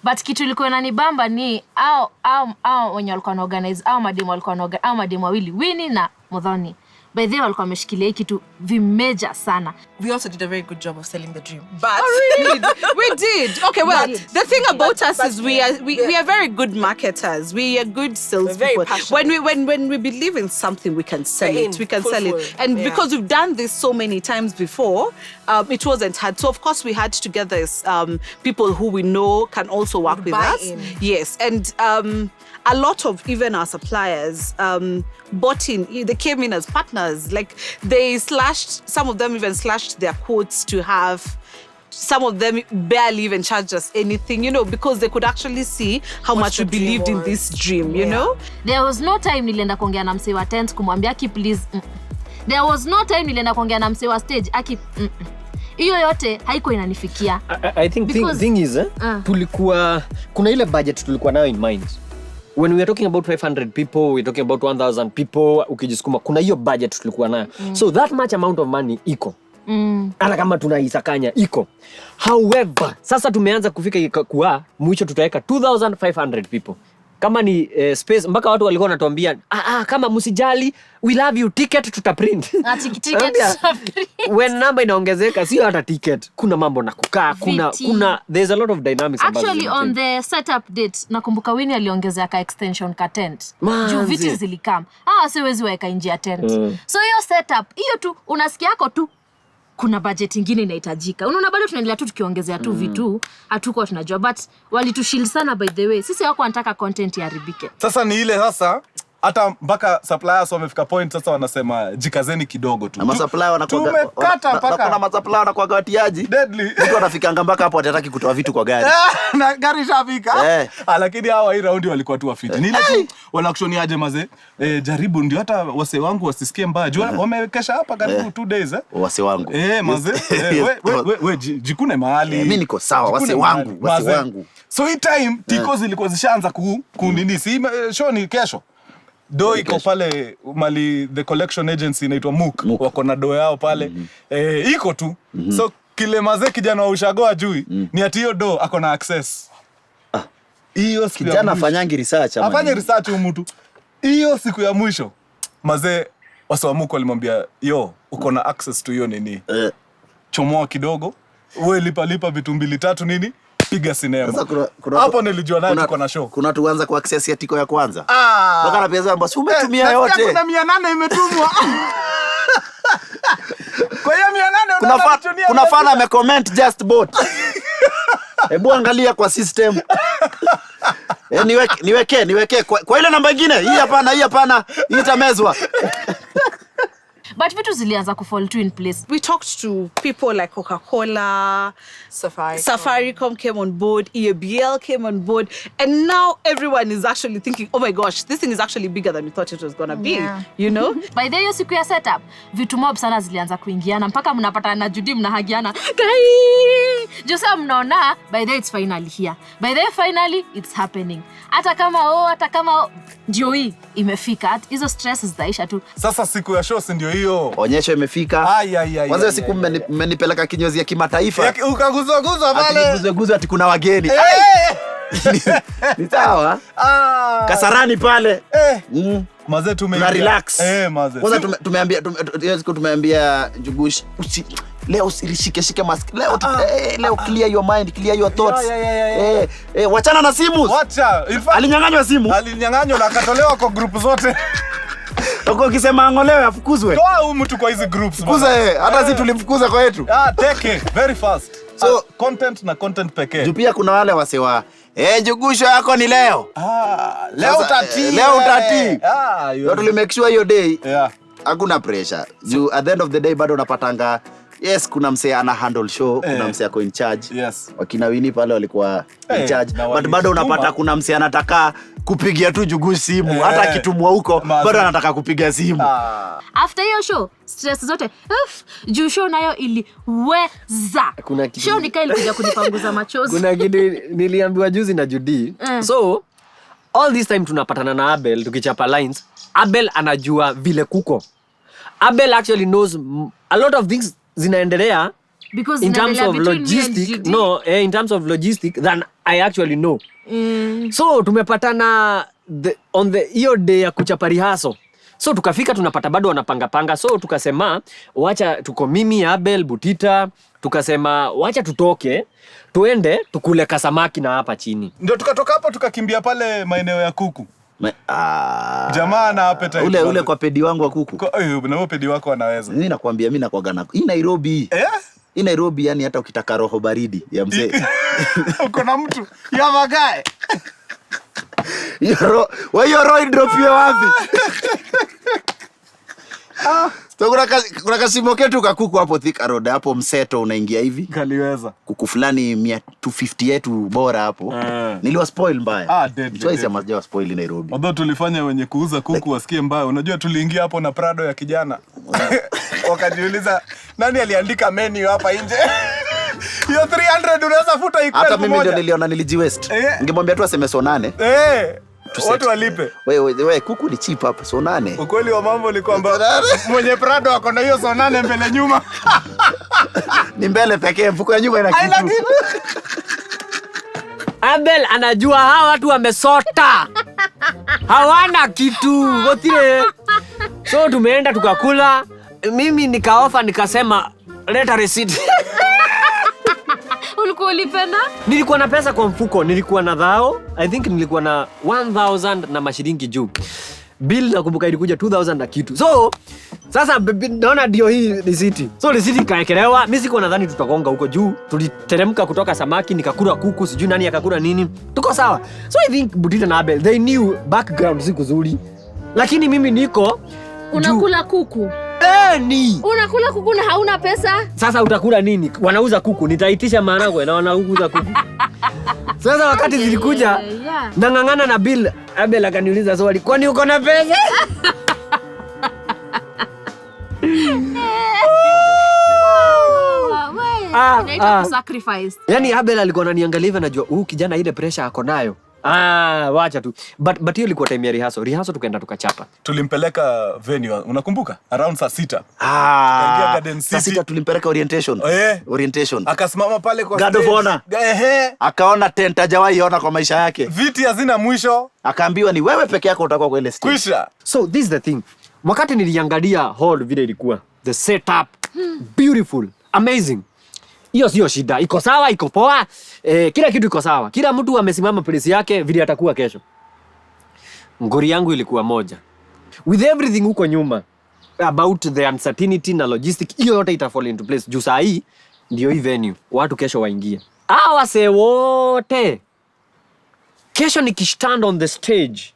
But kitu ilikuwa inanibamba ni au wenye walikuwa organize au mademo walikuwa au mademo wawili Winnie na Muthoni. By the way walikuwa wameshikilia hiki kitu vimeja sana. We also did a very good job of selling the dream. But We did. Okay, well, the thing about us is we are very good marketers. We are good sales very people. passionate. When we believe in something, we can sell it. We can sell it. And because we've done this so many times before, it wasn't hard. So of course we had to get this people who we know can also work with us. Yes, and a lot of even our suppliers bought in. They came in as partners. Like some of them even slashed their quotes to have. Some of them barely even charged us anything, because they could actually see how much we believed in this dream, you know? There was no time nilienda kuongea na msee wa tent kumwambia aki please. There was no time nilienda kuongea na msee wa stage aki hiyo yote haiko inanifikia. I think thing is tulikuwa kuna ile budget tulikuwa nayo in mind. When we are talking about 500 people, we're talking about 1,000 people, ukijisukuma kuna hiyo budget tulikuwa nayo. So that much amount of money iko. Hata kama tunaisakanya iko. However, sasa tumeanza kufika kwa mwisho tutaweka 2,500 people. Kama ni space mpaka watu walikuwa wanatuambia kama msijali we love you ticket tutaprint. Ticket tutaprint. When number inaongezeka sio hata ticket, kuna mambo na kukaa, kuna there's a lot of dynamics about it. Actually on the setup date nakumbuka Winnie aliongezea ka extension ka tent. Juu viti zilikam. Siwezi weka nje ya tent. So hiyo setup hiyo tu unasikia yako tu kuna budget nyingine inahitajika. Unaona bado tunaendelea tu tukiongezea tu vitu, hatuko tunajua but walitushield sana by the way. Sisi wako wanataka content iharibike. Sasa ni ile sasa hata mpaka suppliers wamefika point sasa wanasema jikazeni kidogo tu. Na masupplier wanakuwa tumekata mpaka na masupplier wanakuwa watiaji. Deadly. Mtu anafikanga mpaka hapo atataki kutoa vitu kwa gari. Na gari shafika. Lakini hawa hii raundi walikuwa tu wafiti. Ni ile tu wanakushoniaje mazee. Jaribu ndio hata wase wangu wasisikie mbaya. Jua wamekesha hapa karibu 2 days Wase wangu. Mazee. We jikune mahali. Mimi niko sawa wase wangu. So hii time tiko zilikuwa zishaanza kunini. Si show ni kesho. Do iko pale mali the collection agency inaitwa Mook. Wako na do yao pale. Iko tu. So kile mazee kijana wa ushago ajui ni ati hiyo do ako na access. Hiyo kijana afanyangi research ama. Afanye research huyu mtu. Hiyo siku ya mwisho mazee wase wa Mook walimwambia uko na access to hiyo nini. Chomoa kidogo. Wewe lipa vitu 2 3 nini? Piga sinema. Hapo nilijua nani tuko na show. Kuna tuanza ku access ya tiko ya kwanza. Baka na pesa ambazo umetumia yote. Kuna 800 imetumwa. Kwa hiyo 800 kuna fan amecomment just bought. Hebu angalia kwa system. Niweke kwa ile namba nyingine. Hii hapana. Hii itamezwa. But vitu zilianza kufall to in place. We talked to people like Coca-Cola, Safaricom came on board, EABL came on board, and now everyone is actually thinking, oh my gosh, this thing is actually bigger than we thought it was gonna be, you know? By the way, siku ya setup, vitu mob sana zilianza kuingiana, mpaka mnapata na Judy mnahagiana. Josa mnaona, by the way, it's finally here. By the way, finally, it's happening. Hata kama ndio hii imefika. Hizo stresses zaisha tu. Sasa siku ya show ndio hiyo. Onyesho imefika. Kwanza siku mmenipeleka kinyozi ya kimataifa. Ukaguzwa pale. Ati kuna wageni. Ni sawa. Kasarani pale. Mazee tuna relax. Mazee. Kwanza tumeambia Njugush leo usishike mask. Leo clear your mind, clear your thoughts. Wachana na simu. Wacha. Alinyang'anywa simu. Alinyang'anywa na akatolewa kwa group zote. Uko ukisema angolewe afukuzwe. Toa huyu mtu kwa hizi groups. Fukuza hata sisi tulimfukuza kwa yetu. Take it very fast. So content na content pekee. Juu pia kuna wale wasewa Njugusho yako ni leo. Leo utatii. Leo utatii. You will make sure your day. Hakuna pressure. Juu at the end of the day bado unapatanga yes, kuna msee ana handle show, kuna msee ako in charge. Yes. Wakina Winnie pale walikuwa in charge. But bado unapata kuna msee anataka kupigia tu Njugush simu. Hata akitumwa huko bado anataka kupiga simu. After hiyo show, stress zote, juu show nayo iliweza. Show nikaa ilikuja kunipanguza machozi. Kuna kitu niliambiwa juzi na Judy. So, all this time tunapatana na Abel, tukichapa lines. Abel anajua vile kuko. Abel actually knows a lot of things zinaendelea in terms of logistic. No, in terms of logistic than I actually know. So, tumepatana on the hiyo day ya kuchapa rehearsal. So tukafika tunapata bado wanapanga. So tukasema wacha tuko mimi, Abel, Butita, tukasema wacha tutoke tuende tukule kasamaki na hapa chini. Ndio tukatoka hapo tukakimbia pale maeneo ya kuku. Jamaa na appetite. Ule kwa pedi wangu wa kuku. Na wewe pedi wako anaweza. Mimi nakwambia mimi nakuaga na. Hii Nairobi. Hii Nairobi yani hata ukitaka roho baridi ya mzee. Uko na mtu. Ya magae. Wewe roho drop hiyo wapi? So kuna kasimo ketu kakuku hapo Thika Road hapo Mseto unaingia hivi. Kaliweza. Kuku fulani 250 yetu bora hapo. Niliwa spoil mbaya. Choice ya majawa spoil Nairobi. Although tulifanya wenye kuuza kuku wasikie mbaya. Unajua tuliingia hapo na Prado ya kijana. Wakajiuliza nani aliandika menu hapa nje? Hiyo 300 unaweza futa iko. Hata mimi ndio niliona nilijiwest. Ningemwambia tu aseme so 8. Watu walipe. Wewe kuku ni cheap hapa so 8. Ukweli wa mambo ni kwamba mwenye Prado ako na hiyo so 8 mbele nyuma. Ni mbele pekee, mfuko ya nyuma ina kitu. Abel anajua hawa watu wamesota. Hawana kitu. Gotire. So tumeenda tukakula. Mimi nikaofa nikasema leta receipt. Ulikuwa ulipenda? Nilikuwa na pesa kwa mfuko, nilikuwa na dhao. I think nilikuwa na 1000 na mashilingi juu. Bill nakumbuka ilikuja 2000 na kitu. So sasa naona ndio hii receipt. So receipt kaekelewa, mimi siko nadhani tutagonga huko juu. Tuliteremka kutoka samaki nikakula kuku, sijui nani akakula nini. Tuko sawa. So I think Budita na Abel they knew background siku nzuri. Lakini mimi niko unakula kuku. Unakula kuku na hauna pesa? Sasa utakula nini? Wanauza kuku, nitaitisha maharagwe na wanauza kuku. Sasa wakati zilikuja nang'ang'ana na Bill, Abel akaniuliza swali, kwani uko na pesa? Inaitwa sacrifice. Yaani Abel alikuwa ananiangalia hivi anajua huyu kijana ile pressure ako nayo. Wacha tu. But hiyo ilikuwa time ya rehearsal. Rehearsal tukaenda tukachapa. Tulimpeleka venue, unakumbuka? Around saa 6. Tukaingia Garden City. Saa 6 tulimpeleka orientation. Orientation. Akasimama pale kwa stage. God of Honor. Akaona tent hajawahi ona kwa maisha yake. Viti hazina mwisho. Akaambiwa ni wewe peke yako utakuwa kwa ile stage. Kwisha. So this is the thing. Wakati niliangalia hall vile ilikuwa, the setup, beautiful, amazing. Hiyo sio shida. Iko sawa, iko poa. Kila kitu iko sawa. Kila mtu amesimama place yake vile atakuwa kesho. Ngori yangu ilikuwa moja. With everything huko nyuma about the uncertainty na logistic, hiyo yote ita fall into place. Juu saa hii ndio hii venue. Watu kesho waingie. Wase wote. Kesho nikistand on the stage.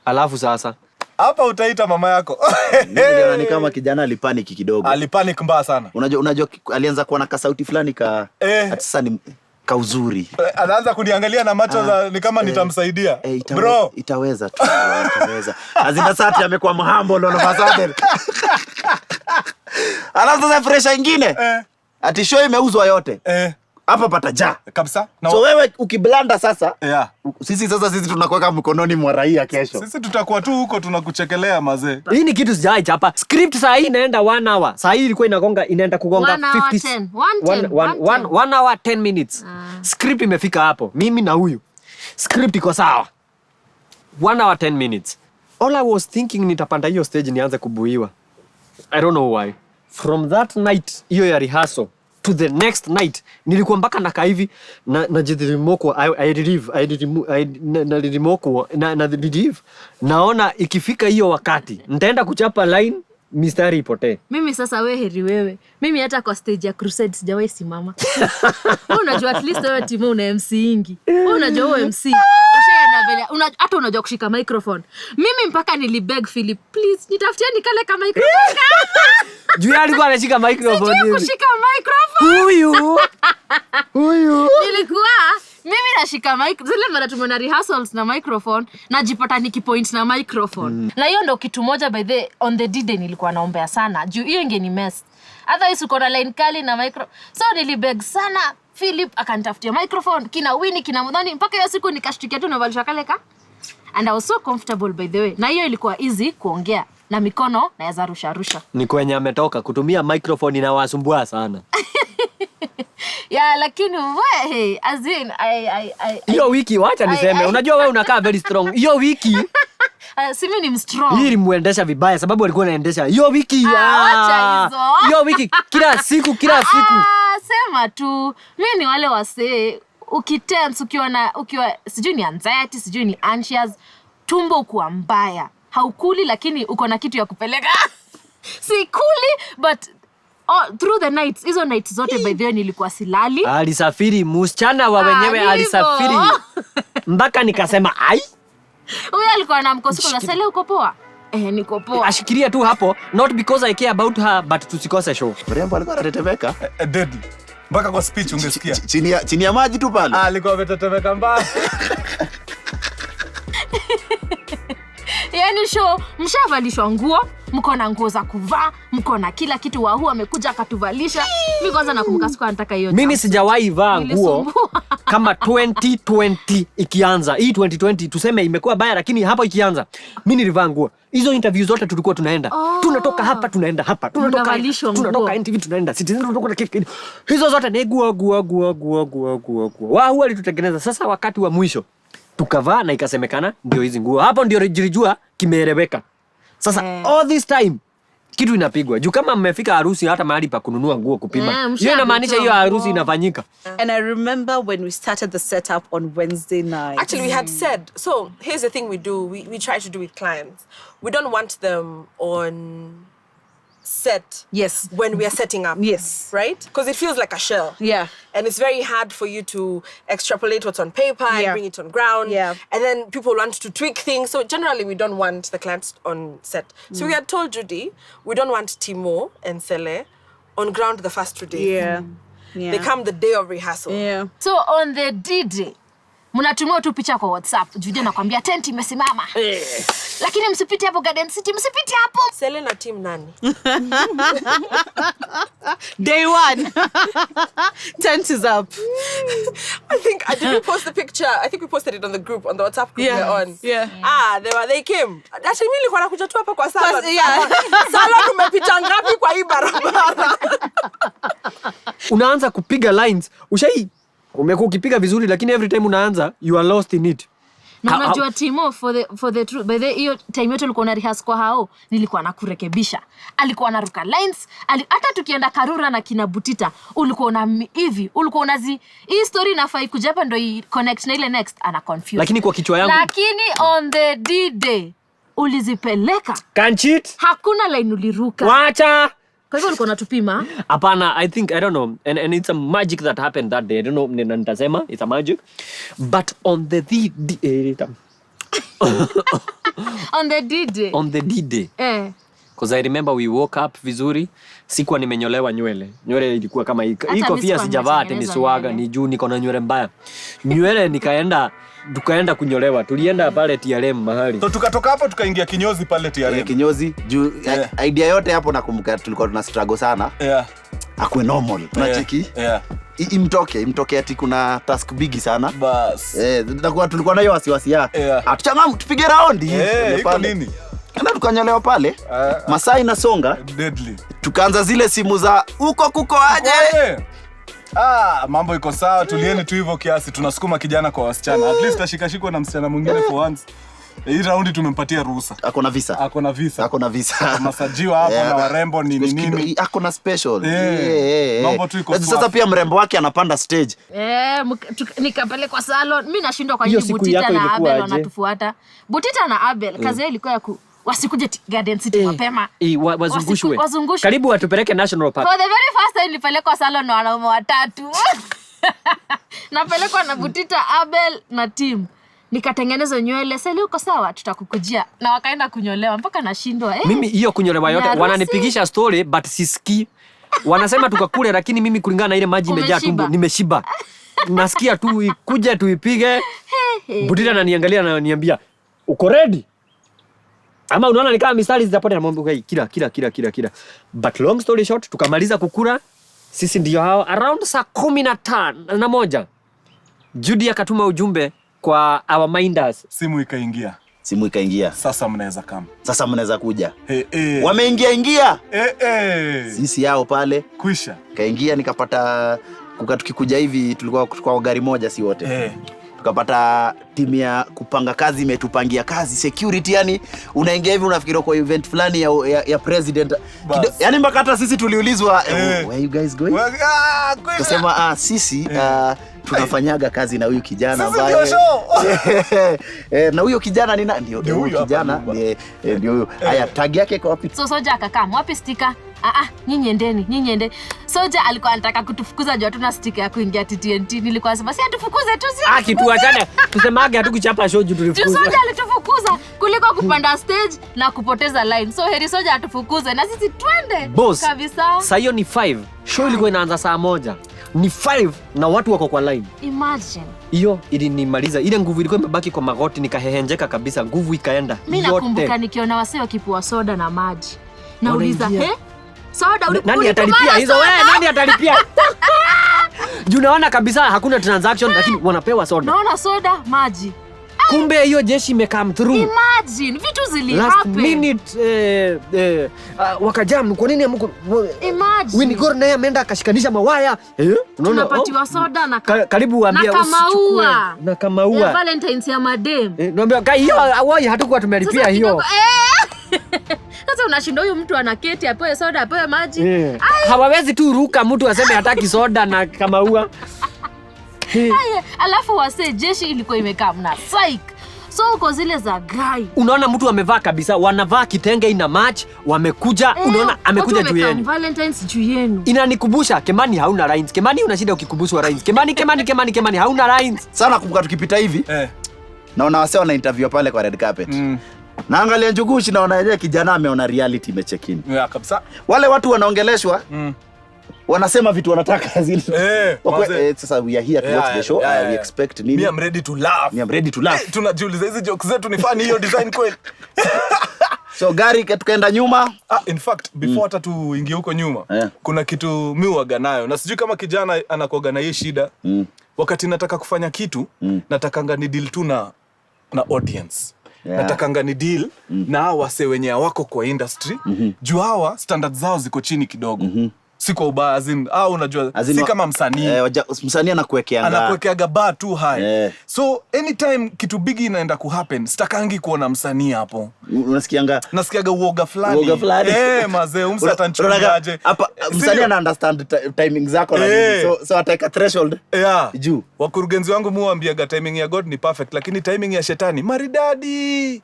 Alafu sasa hapa utaita mama yako. Niliona ni kama kijana alipaniki kidogo. Alipanic mbaya sana. Unajua alianza kuwa na kasauti fulani ka sasa ni kauzuri. Anaanza kuniangalia na macho ni kama nitamsaidia. Bro, itaweza tu. Itaweza. Azina sati amekuwa mhambo lolo fasade. Alafu sasa pressure nyingine. Ati show imeuzwa yote. hapa pataja kabisa. So wewe ukiblanda sasa, sisi tunakuweka mkononi mwa raia kesho. Sisi tutakuwa tu huko tunakuchekelea mazee. Hii ni kitu sijai chapa. Script saa hii inaenda 1 hour. Saa hii ilikuwa inaenda kugonga 50 1 hour 10 minutes. Script imefika hapo. Mimi na huyu. Script iko sawa. 1 hour 10 minutes. All I was thinking nitapanda hiyo stage nianze kubuiwa. I don't know why. From that night hiyo ya rehearsal to the next night nilikuwa mpaka nakaa hivi na jirimoko naona ikifika hiyo wakati nitaenda kuchapa line mistari ipotee. Mimi sasa heri wewe. Mimi hata kwa stage ya Crusade sijawahi simama. Unajua at least wewe timu una MC ingi. Unajua wewe MC. Ushaenda vile. Hata unajua kushika microphone. Mimi mpaka nilibeg Philip, please nitafutieni kale kama microphone. Juu alikuwa anashika microphone. Sijui kushika microphone. Huyu. Nilikuwa mimi nashika zile mara tumeona rehearsals na microphone najipata nikipoint na microphone. Na hiyo ndo kitu moja by the on the D-Day nilikuwa naombea sana. Juu hiyo ingeni mess. Otherwise uko na line kali na micro. So nilibeg sana Philip akanitafutia microphone, kina Winnie, kina Mudhani, mpaka hiyo siku nikashtukia tu navalisha kale ka. And I was so comfortable by the way. Na hiyo ilikuwa easy kuongea na mikono na yaza rusha. Ni kwenye ametoka kutumia microphone inawasumbua sana. Yeah, lakini wewe as in hiyo wiki wacha niseme, unajua wewe unakaa very strong. Hiyo wiki si mimi ni strong. Hii muendesha vibaya sababu alikuwa anaendesha. Hiyo wiki acha hizo. Hiyo wiki kila siku. Sema tu mimi ni wale wasee ukitense ukiwa sijui ni anxiety, sijui ni anxious, tumbo ukuwa mbaya. Haukuli lakini uko na kitu ya kupeleka. Si kuli but through the nights, hizo nights zote by the way nilikuwa silali. Alisafiri msichana wa wenyewe alisafiri. Mpaka nikasema ai. Huyu alikuwa anamkosoa na sasa uko poa. Niko poa. Ashikiria tu hapo, not because I care about her but tusikose show. Mrembo alikuwa anatetemeka. Dead. Mpaka kwa speech ungesikia. Chini ya maji tu pale. Alikuwa ametetemeka mbaya. Yaani show mshavalishwa nguo, mko na nguo za kuvaa, mko na kila kitu. Wahuu amekuja akatuvalisha. Mimi kwanza nakumbuka siku anataka hiyo. Mimi sijawahi vaa nguo kama 2020 ikianza. Hii 2020 tuseme imekuwa baya lakini hapo ikianza mimi nilivaa nguo. Hizo interview zote tulikuwa tunaenda. Tunatoka hapa tunaenda hapa. Tunatoka NTV tunaenda. Tunatoka kitu. Hizo zote ni nguo. Wahuu walitutengeneza. Sasa wakati wa mwisho tukavaa na ikasemekana ndio hizi nguo. Hapo ndio jilijua kimeeleweka. Sasa all this time kitu inapigwa. Juu kama mmefika harusi hata mahali pa kununua nguo kupima. Hiyo inamaanisha hiyo harusi inafanyika. And I remember when we started the setup on Wednesday night. Actually, we had said, so here's the thing we do. We try to do with clients. We don't want them on set. Yes. When we are setting up. Yes. Right? Because it feels like a shell. Yeah. And it's very hard for you to extrapolate what's on paper and bring it on ground. Yeah. And then people want to tweak things. So generally, we don't want the clients on set. So we had told Judy, we don't want Timo and Sele on ground the first 2 days. Yeah. They come the day of rehearsal. Yeah. So on the D-Day, mnatumia tu picha kwa WhatsApp. Judy anakuambia tent imesimama. Lakini msipite hapo Garden City, msipite hapo. Sele na team nani? Day 1. Tent is up. I think did we post the picture? I think we posted it on the group, on the WhatsApp group we're on. Yeah. They came. Actually mimi nilikuwa nakuja tu hapa kwa salon. Yeah. Salon tumepita ngapi kwa hii barabara? Unaanza kupiga lines. Umekuwa ukipiga vizuri lakini every time unaanza you are lost in it. Na unajua Timo for the truth, by the hiyo time yote ulikuwa na rehearse kwa hao, nilikuwa nakurekebisha. Alikuwa anaruka lines, hata tukienda Karura na kina Butita, ulikuwa na hivi, ulikuwa unazi hii story inafai kuja hapa ndio i connect na ile next, ana confuse. Lakini kwa kichwa yangu. Lakini on the D-Day ulizipeleka. Kanchit. Hakuna line uliruka. Wacha. Kwa hivyo ulikuwa unatupima? Hapana, I think, I don't know, and it's a magic that happened that day. I don't know, nitasema, it's a magic. But on the D-Day. On the D-Day. On the D-Day. Because I remember we woke up vizuri, sikuwa nimenyolewa nywele. Nywele ilikuwa kama hii kofia sijavaa ati ni swaga, ni juu niko na nywele mbaya. Nywele tukaenda kunyolewa. Tulienda pale TRM mahali. So tukatoka hapo tukaingia kinyozi pale TRM. Kinyozi juu idea yote hapo nakumbuka tulikuwa tuna struggle sana. akwe normal. Unacheki? Yeah. Imtoke ati kuna task bigi sana. Bas. Tulikuwa nayo wasiwasi ya. Atuchangamu tupige raundi. Iko nini? Kana tukanyolewa pale. Masaa inasonga. Deadly. Tukaanza zile simu za uko kuko aje. Mambo iko sawa, tulieni tu hivyo kiasi, tunasukuma kijana kwa wasichana. At least ashikashikwa na msichana mwingine for once. Hii raundi tumempatia ruhusa. Ako na visa. Masajiwa hapo na warembo nini. Ako na special. Mambo tu iko sasa pia mrembo wake anapanda stage. Nikapelekwa salon. Mimi nashindwa kwa nini Butita na Abel wanatufuata. Butita na Abel kazi yao ilikuwa ya wasikuje Garden City mapema. Wazungushwe. Karibu watupeleke National Park. For the very first time nilipelekwa salon na wanaume 3. Napelekwa na Butita, Abel na Tim. Nikatengeneza nywele. Sasa uko sawa, tutakukujia. Na wakaenda kunyolewa mpaka nashindwa. Mimi hiyo kunyolewa yote wananipigisha story but sisikii. Wanasema tukakule lakini mimi kulingana na ile maji imejaa tumbo nimeshiba. Nasikia tu ikuje tuipige. Butita ananiangalia na ananiambia, "Uko ready?" Ama unaona ni kama mistari zitapotea na mambo kila. But long story short, tukamaliza kukula. Sisi ndio hao around saa 11. Judy akatuma ujumbe kwa our minders. Simu ikaingia. Sasa mnaweza kuja. Wameingia. Sisi yao pale. Kwisha. Kaingia nikapata tukikuja hivi tulikuwa kwa gari moja si wote. Tukapata timu ya kupanga kazi imetupangia kazi security, yani unaingia hivi unafikiri kwa event fulani ya president. Yani mpaka hata sisi tuliulizwa where you guys going? Kusema sisi tunafanyaga kazi na huyu kijana ambaye na huyo kijana ni nani? Ndio huyo kijana ndio huyo. Haya, tag yake kwa wapi? So Soja akakaa, wapi sticker? Nyinyi endeni. Soja alikuwa anataka kutufukuza juu hatuna sticker ya kuingia TTNT. Nilikuwa nasema si atufukuze tu si. Kitu achane. Tusemage hatukuchapa show juu tulifukuza. Soja alitufukuza kuliko kupanda stage na kupoteza line. So heri Soja atufukuze na sisi twende. Kabisa. Sasa hiyo ni 5. Show ilikuwa inaanza saa 1. Ni 5 na watu wako kwa line. Imagine. Hiyo ilinimaliza. Ile nguvu ilikuwa imebaki kwa magoti, nikahehenjeka kabisa, nguvu ikaenda. Mimi nakumbuka nikiona wasee wakipua soda na maji. Nauliza, soda ulikuwa nani atalipia hizo? Nani atalipia? Juu naona kabisa hakuna transaction lakini wanapewa soda. Naona soda, maji. Kumbe hiyo jeshi imecome through. Imagine, vitu zili last happen. minute wakajam. Kwa nini hamko? Imagine. Winigor naye ameenda akashikanisha mawaya. Unaona tunapatiwa soda na karibu waambia usichukue. Na kama ua. Valentine's ya madem. Naambia hiyo awai hatakuwa tumelipia hiyo. Sasa unashinda huyu mtu anaketi apewe soda apewe maji. Hawawezi tu ruka mtu aseme hataki soda na kama ua. Alafu wase jeshi ilikuwa imekaa mna psych. So uko zile za guy. Unaona mtu amevaa kabisa, wanavaa kitenge ina match, wamekuja, unaona amekuja juu yenu. Valentine's juu yenu. Inanikumbusha Kemani hauna lines. Kemani una shida ukikumbuswa lines. Kemani hauna lines. Sana kumbuka tukipita hivi. Naona wase wana interview pale kwa red carpet. Naangalia Njugush naona yeye kijana ameona reality imecheck in. Kabisa. Wale watu wanaongeleshwa. Wanasema vitu wanataka zile. Sasa we are here to watch the show. We expect nini? Me I'm ready to laugh. Tunajiuliza hizi jokes zetu ni funny hiyo design kweli. So gari tukaenda nyuma. In fact before hata tuingie huko nyuma, kuna kitu mimi huaga nayo. Na sijui kama kijana anakuaga na hii shida. Wakati nataka kufanya kitu, natakanga ni deal tu na audience. Natakanga ni deal na hawa wase wenye wako kwa industry. Juu hawa standards zao ziko chini kidogo. Si kwa ubaya unajua si kama msanii. Msanii anakuwekeaga bar too high. So anytime kitu big inaenda kuhappen, sitakangi kuona msanii hapo. Nasikiaga uoga fulani. Mazee umsa atanichukuliaje. Hapa msanii ana understand timing zako na nini. So ataweka threshold juu. Wakurugenzi wangu muambiaga timing ya God ni perfect, lakini timing ya shetani maridadi.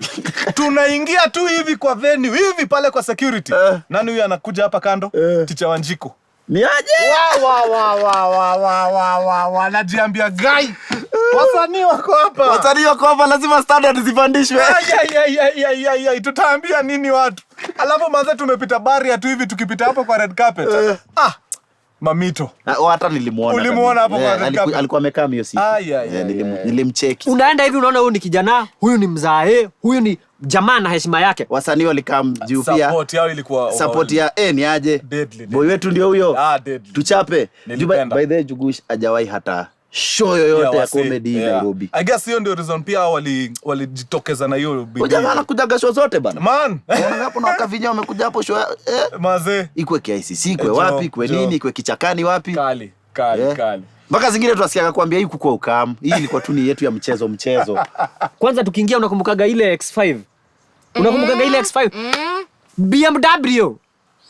Tunaingia tu hivi kwa venue, hivi pale kwa security. Nani huyu anakuja hapa kando? Ticha Wanjiko. Ni aje? Najiambia guy. Wasanii wako hapa lazima standard zipandishwe. Tutaambia nini watu? Alafu manze tumepita bari tu hivi tukipita hapo kwa red carpet. Mamito. Hata nilimuona. Ulimuona hapo kwa red carpet? Alikuwa amekaa hiyo siku. Nilimcheki. Unaenda hivi unaona huyu ni kijana, huyu ni mzae, huyu ni jamaa na heshima yake. Wasanii walikam juu pia. Support yao ilikuwa support ya ni aje. Deadly. Boy wetu ndio huyo. Deadly. Tuchape. By the Njugush hajawahi hata show yoyote ya comedy Nairobi. I guess hiyo ndio reason pia walijitokeza na hiyo bidii. Jamaa anakujaga show zote bana. Man. Hapo na wakavinya wamekuja hapo show mazee. Ikwe KICC, ikwe wapi, ikwe nini, ikwe Kichakani wapi? Kali. Mpaka zingine tunasikia kuambia hii kuko ukam. Hii ilikuwa tu ni yetu ya mchezo. Kwanza tukiingia unakumbukaga ile X5. Unakumbukaga ile X5? BMW.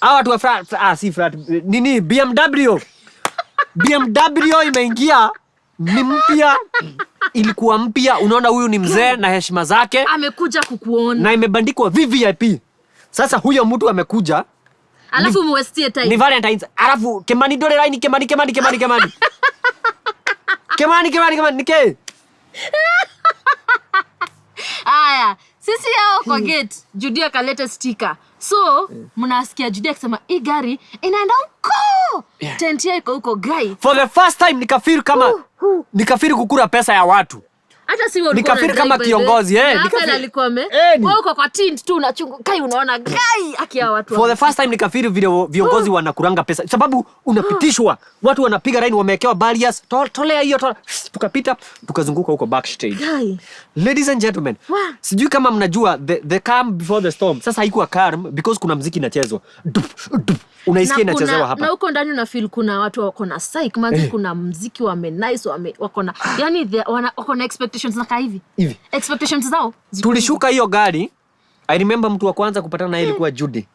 Hawa watu wa frat nini BMW. BMW imeingia ni mpya, ilikuwa mpya. Unaona huyu ni mzee na heshima zake. Amekuja kukuona. Na imebandikwa VVIP. Sasa huyo mtu amekuja. Alafu muwestie time. Ni Valentine's. Alafu Kemani dole line Kemani. Kemani nike. Aya, sisi yao kwa gate, Judy akaleta sticker. So, mnasikia Judy akisema, "Hii gari inaenda huko." Tent yako huko guy. For the first time nikafiri kukura pesa ya watu. Hata si wewe nikafiri kama kiongozi nikafiri alikuwa wewe kwa tint tu unachunga kai unaona guy akia watu. For the first time nikafiri viongozi wanakuranga pesa sababu unapitishwa watu wanapiga line wamewekewa barriers tolea hiyo tukapita tukazunguka huko backstage. Ladies and gentlemen, sijui kama mnajua the calm before the storm. Sasa haikuwa calm because kuna muziki inachezwa. Unaisikia inachezewa hapa. Na huko ndani una feel kuna watu wako na psych, maana kuna muziki wako na yani wako na expectations na hivi. Expectations zao. Tulishuka hiyo gari. I remember mtu wa kwanza kupatana na yeye ilikuwa Judy.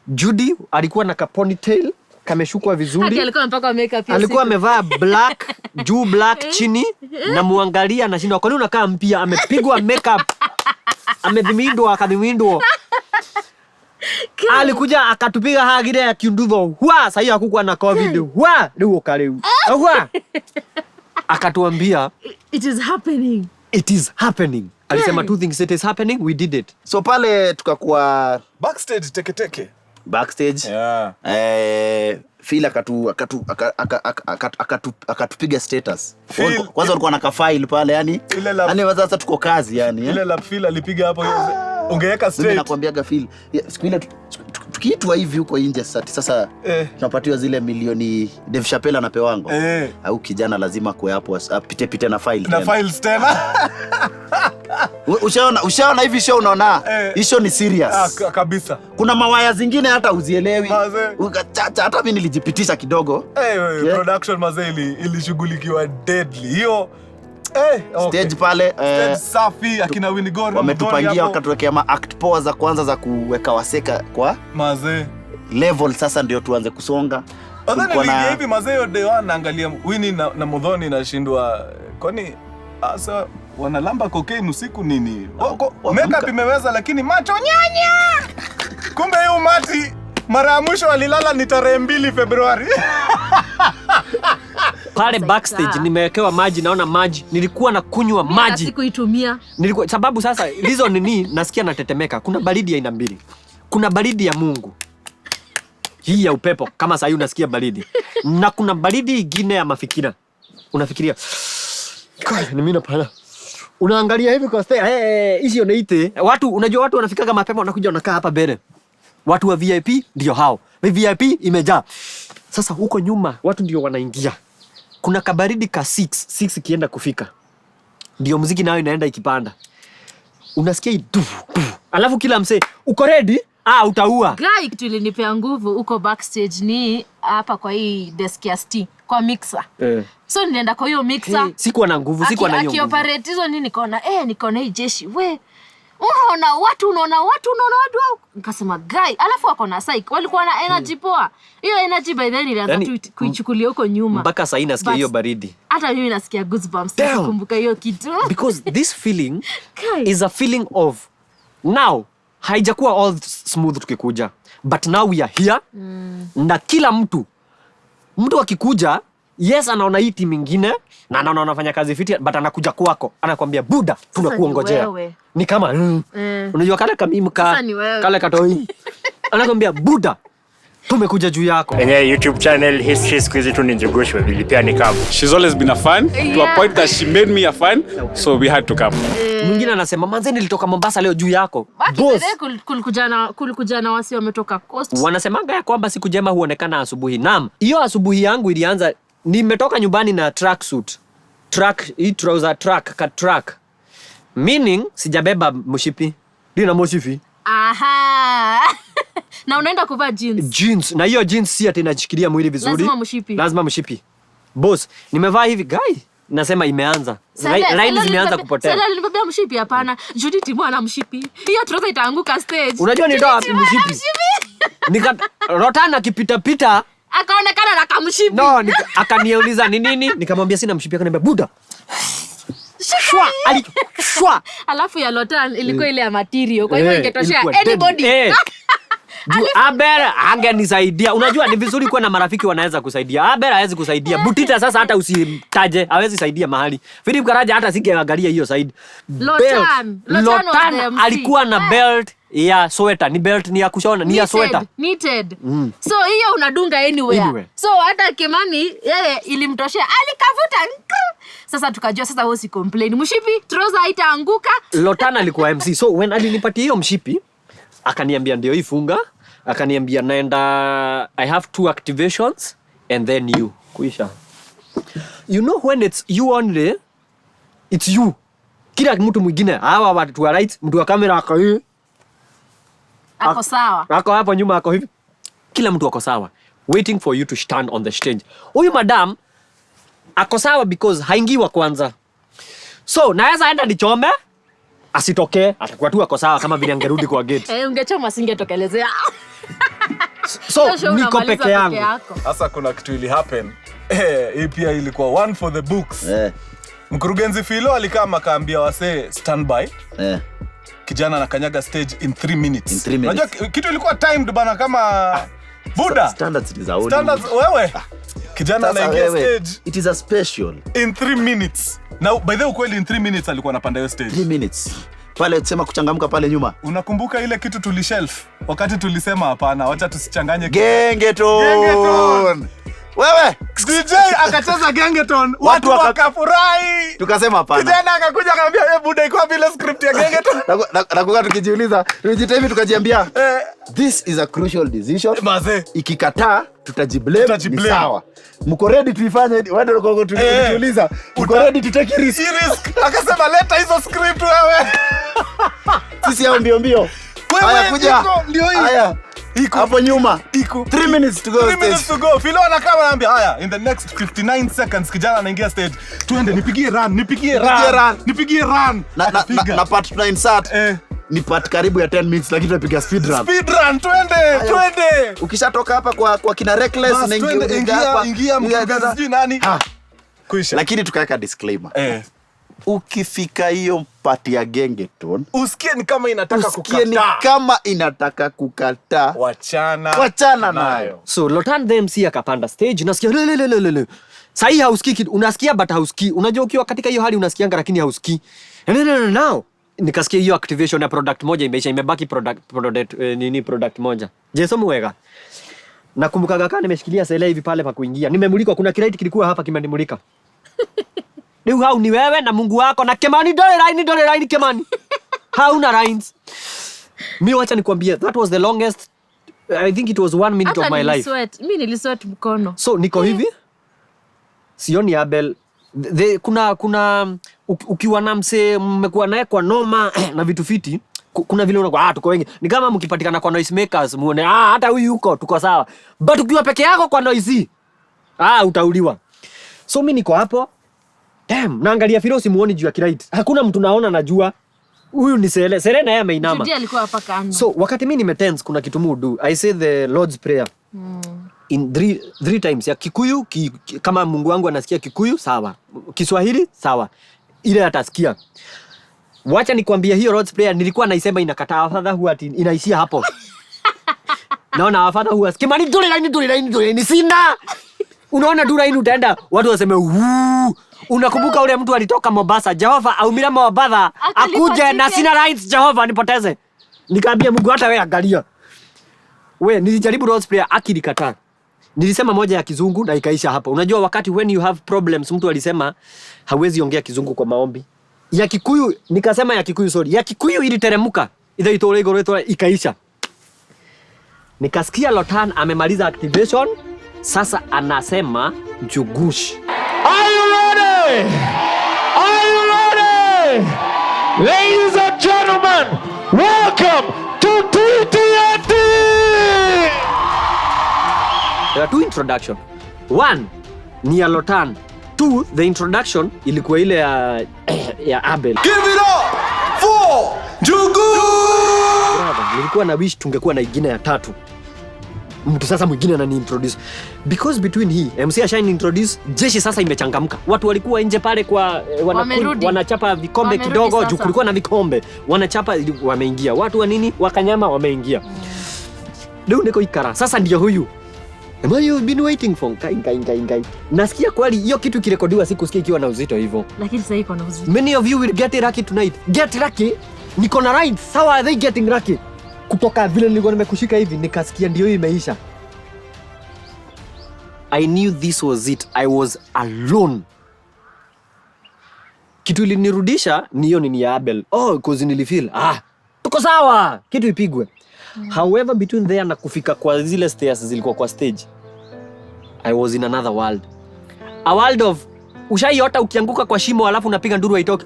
Judy alikuwa na ka ponytail kameshukwa vizuri. Alikuwa mpaka makeup. Alikuwa amevaa black, juu black chini na muangalia na shinda. Kwa nini unakaa mpia? Amepigwa makeup. Amedhimindwa akadhimindwa. Alikuja akatupiga hagire ya kiunduvo. Sasa hiyo hakukuwa na COVID. Ndio karibu. Akatuambia it is happening. Alisema two things, it is happening, we did it. So pale tukakuwa backstage teke. Backstage. Phil akatupiga status. Kwanza walikuwa na file pale yani sasa tuko kazi yani. Ile la Phil alipiga hapo ungeweka straight. Mimi nakwambiaga Phil siku ile tukiitwa hivi huko nje sasa tunapatiwa zile milioni Dave Chappelle anapewango. Au kijana lazima kuwe hapo apite na file tena. Na files tena. Ushaona hivi show unaona? Hii show ni serious. Kabisa. Kuna mawaya zingine hata uzielewi. Hata mimi nilijipitisha kidogo. Production mazeli ilishughulikiwa deadly. Hiyo stage pale stage safi akina Winigori wametupangia wakatuwekea act poa za kwanza za kuweka waseka kwa level. Sasa ndio tuanze kusonga. Kuna hivi mazee day one naangalia Winnie na Modhoni nashindwa kwani asa wanalamba cocaine usiku nini? Makeup imeweza lakini macho nyanya. Kumbe hiyo mati mara ya mwisho walilala ni tarehe 2 Februari. Pale backstage nimewekewa maji, naona maji. Nilikuwa na kunywa maji. Sikuitumia. Nilikuwa sababu sasa reason nini nasikia natetemeka. Kuna baridi ya aina mbili. Kuna baridi ya Mungu. Hii ya upepo kama sasa unasikia baridi. Na kuna baridi nyingine ya mafikira. Unafikiria ni mimi napana. Unaangalia hivi kwa stage hizi unaite. Unajua watu wanafikaga mapema wanakuja wanakaa hapa mbele. Watu wa VIP ndio hao. VIP imejaa. Sasa huko nyuma watu ndio wanaingia. Kuna kabaridi ka 6 kienda kufika. Ndio muziki nayo inaenda ikipanda. Unasikia alafu kila msee uko ready? Utaua. Guy kitu ilinipea nguvu uko backstage ni hapa kwa hii desk ya ST kwa mixer. So nilienda kwa hiyo mixer. Sikuwa na nguvu, sikuwa na hiyo nguvu. Akioperate hizo nini nikaona hii jeshi. Unaona watu nikasema guy alafu wako na psych walikuwa na energy poa. Hiyo energy by then ilianza kuichukulia huko nyuma. Mpaka sasa nasikia hiyo baridi. Hata mimi nasikia goosebumps kukumbuka hiyo kitu. Because this feeling is a feeling of now haijakuwa all smooth tukikuja. But now we are here. Na kila mtu akikuja yes anaona hii timu nyingine na anaona anafanya kazi fiti but anakuja kwako anakuambia buda tunakuongojea. Ni kama unajua kale kamimka kale katoi anakuambia buda Tumekuja juu yako. Kwenye YouTube channel history siku hizi tu ni Njugush vilipia ni kama. She's always been a fan to a point that she made me a fan, so we had to come. Mwingine anasema manze nilitoka Mombasa leo juu yako. Boss. Kulikuja na wasi wametoka coast. Wanasemaga ya kwamba siku njema huonekana asubuhi. Naam, hiyo asubuhi yangu ilianza nimetoka nyumbani na tracksuit. Hii trouser track. Meaning sijabeba mshipi. Nina mshipi. Aha. Na unaenda kuvaa jeans. Na hiyo jeans si ati inashikilia mwili vizuri. Lazima mshipi. Boss, nimevaa hivi guy. Nasema imeanza. Line zimeanza kupotea. Sasa nilibeba mshipi hapana. Judy Timu ana mshipi. Hiyo trouser itaanguka stage. Unajua ni doa mshipi. Rotana akipita akaonekana na kamshipi. No, akaniuliza ni nini? Nikamwambia sina mshipi, akaniambia buda. Shwa. Alafu ya Lotan ilikuwa ile ya material. Kwa hivyo ingetoshea anybody. Aber angenisaidia. Unajua ni vizuri kuwa na marafiki wanaweza kusaidia. Aber hawezi kusaidia. Butita sasa hata usimtaje, hawezi saidia mahali. Philip Karaja hata singeangalia hiyo side. Lotan alikuwa na belt ya sweater. Ni belt ni ya kushona, ni ya sweater. Knitted. So hiyo unadunga anywhere. So hata Kimani yeye ilimtoshea, alikavuta. Sasa tukajua sasa wewe si complain. Mshipi trouser haitaanguka. Lotan alikuwa MC. So when alinipatia hiyo mshipi, akaniambia ndio ifunga, akaniambia naenda I have 2 activations and then you kuisha. You know when it's you only, it's you. Kila mtu mwingine hawa watu wa right, mtu wa kamera ako hivi. Ako sawa. Ako hapo nyuma ako hivi. Kila mtu ako sawa. Waiting for you to stand on the stage. Huyu madam ako sawa because haingiwa kwanza. So naweza enda nichome asitokee, atakuwa tu ako sawa kama vile angerudi kwa gate. Ungechoma singetokelezea. So niko peke yangu. Sasa kuna kitu ili happen. Hii pia ilikuwa one for the books. Mkurugenzi Philo alikama akaambia wasee standby. Kijana anakanyaga stage in 3 minutes. Unajua kitu ilikuwa timed bana kama Buddha. Standards ni za oni. Standards wewe. Kijana anaingia stage. It is a special. In 3 minutes. Now by the way ukweli in 3 minutes alikuwa anapanda hiyo stage. 3 minutes. Pale tusema kuchangamka pale nyuma. Unakumbuka ile kitu tulishelf wakati tulisema hapana, wacha tusichanganye Gengeton. Wewe DJ akacheza Gengeton, watu wakafurahi. Tukasema hapana. Kijana akakuja akamwambia wewe Buddha iko bila script ya Gengeton. Nakuwa tukijiuliza, tujita hivi tukajiambia this is a crucial decision. Ikikataa tutajiblame. Ni sawa. Mko ready tuifanye? Wende uko tuliuliza. Mko ready to take risk? Akasema leta hizo script wewe. Sisi hao mbio. Haya kuja. Haya. Iko hapo nyuma. Iko 3 minutes to go. 3 minutes to go. Philo anakama anambia haya in the next 59 seconds kijana anaingia stage. Tuende nipigie run. Na part 9 sat. Ni part karibu ya 10 minutes lakini tunapiga speed run. Twende. Ukishatoka hapa kwa kina reckless na ingia mkurugenzi nani? Kuisha. Lakini tukaweka disclaimer. Ukifika hiyo party ya Gengeton, usikie ni kama inataka kukataa. Wachana nayo. So Lotan the MC akapanda stage, nasikia lele. Sahi hausikii kitu, unasikia but hausikii. Unajua ukiwa katika hiyo hali unasikianga lakini hausikii. No. Nikasikia hiyo activation ya product moja imeisha, imebaki product moja. Jeso muwega. Nakumbukaga kana nimeshikilia sele hivi pale pa kuingia. Nimemulikwa, kuna kirate kilikuwa hapa kimenimulika. Leo hau ni wewe na Mungu wako na Kimani dole line Kimani. Hauna lines. Mimi wacha nikwambie, that was the longest, I think it was 1 minute of my life. Mimi nilisweat mkono. So niko hivi. Sioni Abel. Kuna ukiwa na mse mmekuwa naye kwa noma na vitu fiti, kuna vile unakuwa tuko wengi. Ni kama mkipatikana kwa noise makers muone hata huyu yuko tuko sawa. But ukiwa peke yako kwa noise utauliwa. So mimi niko hapo. Damn, naangalia Philo simuoni juu ya kirite. Hakuna mtu naona najua. Huyu ni Sele na yeye ameinama. Judy alikuwa hapa kando. So wakati mimi nimetense kuna kitu mudu. I say the Lord's Prayer. In 3 times ya Kikuyu kama Mungu wangu anasikia Kikuyu sawa. Kiswahili sawa. Ile atasikia. Wacha nikwambie hiyo Lord's Prayer nilikuwa naisema inakataa father huwa ati inaishia hapo. Naona father huwa Kimani dole line sina. Unaona dura inu utaenda watu waseme unakumbuka ule mtu alitoka Mombasa Jehova au mira Mombasa akuje na sina rights Jehova nipoteze. Nikaambia Mungu hata wewe angalia. nilijaribu role play akilikataa. Nilisema moja ya kizungu na ikaisha hapo. Unajua wakati when you have problems mtu alisema hawezi ongea kizungu kwa maombi. Ya Kikuyu nikasema ya Kikuyu sorry. Ya Kikuyu iliteremuka. Ida itole igoro ikaisha. Nikasikia Lotan amemaliza activation. Sasa anasema Njugush. Are you ready? Are you ready? Ladies and gentlemen, welcome to TTNT! There are 2 introduction. 1 ni ya Lotan. 2 the introduction ilikuwa ile ya Abel. Give it up for Njugush! Brother, nilikuwa na wish tungekuwa na ingine ya 3. Mtu sasa mwingine anani introduce. Because between hii MC Ashine introduce, jeshi sasa imechangamka. Watu walikuwa nje pale kwa wanachapa vikombe kidogo, juu kulikuwa na vikombe. Wanachapa wameingia. Watu wa nini? Wakanyama wameingia. Leo niko ikara. Sasa ndio huyu. Am I been waiting for kai. Nasikia kweli hiyo kitu kirekodiwa sikusikia ikiwa na uzito hivyo. Lakini sasa iko na uzito. Many of you will get lucky tonight. Get lucky. Niko na rights. How are they getting lucky? Kutoka vile nilikuwa nimekushika hivi nikasikia ndio hiyo imeisha. I knew this was it. I was alone. Kitu ilinirudisha ni hiyo nini ya Abel. Cause nilifeel tuko sawa. Kitu ipigwe. However between there na kufika kwa zile stairs zilikuwa kwa stage, I was in another world. A world of ushaiota ukianguka kwa shimo alafu unapiga nduru haitoki.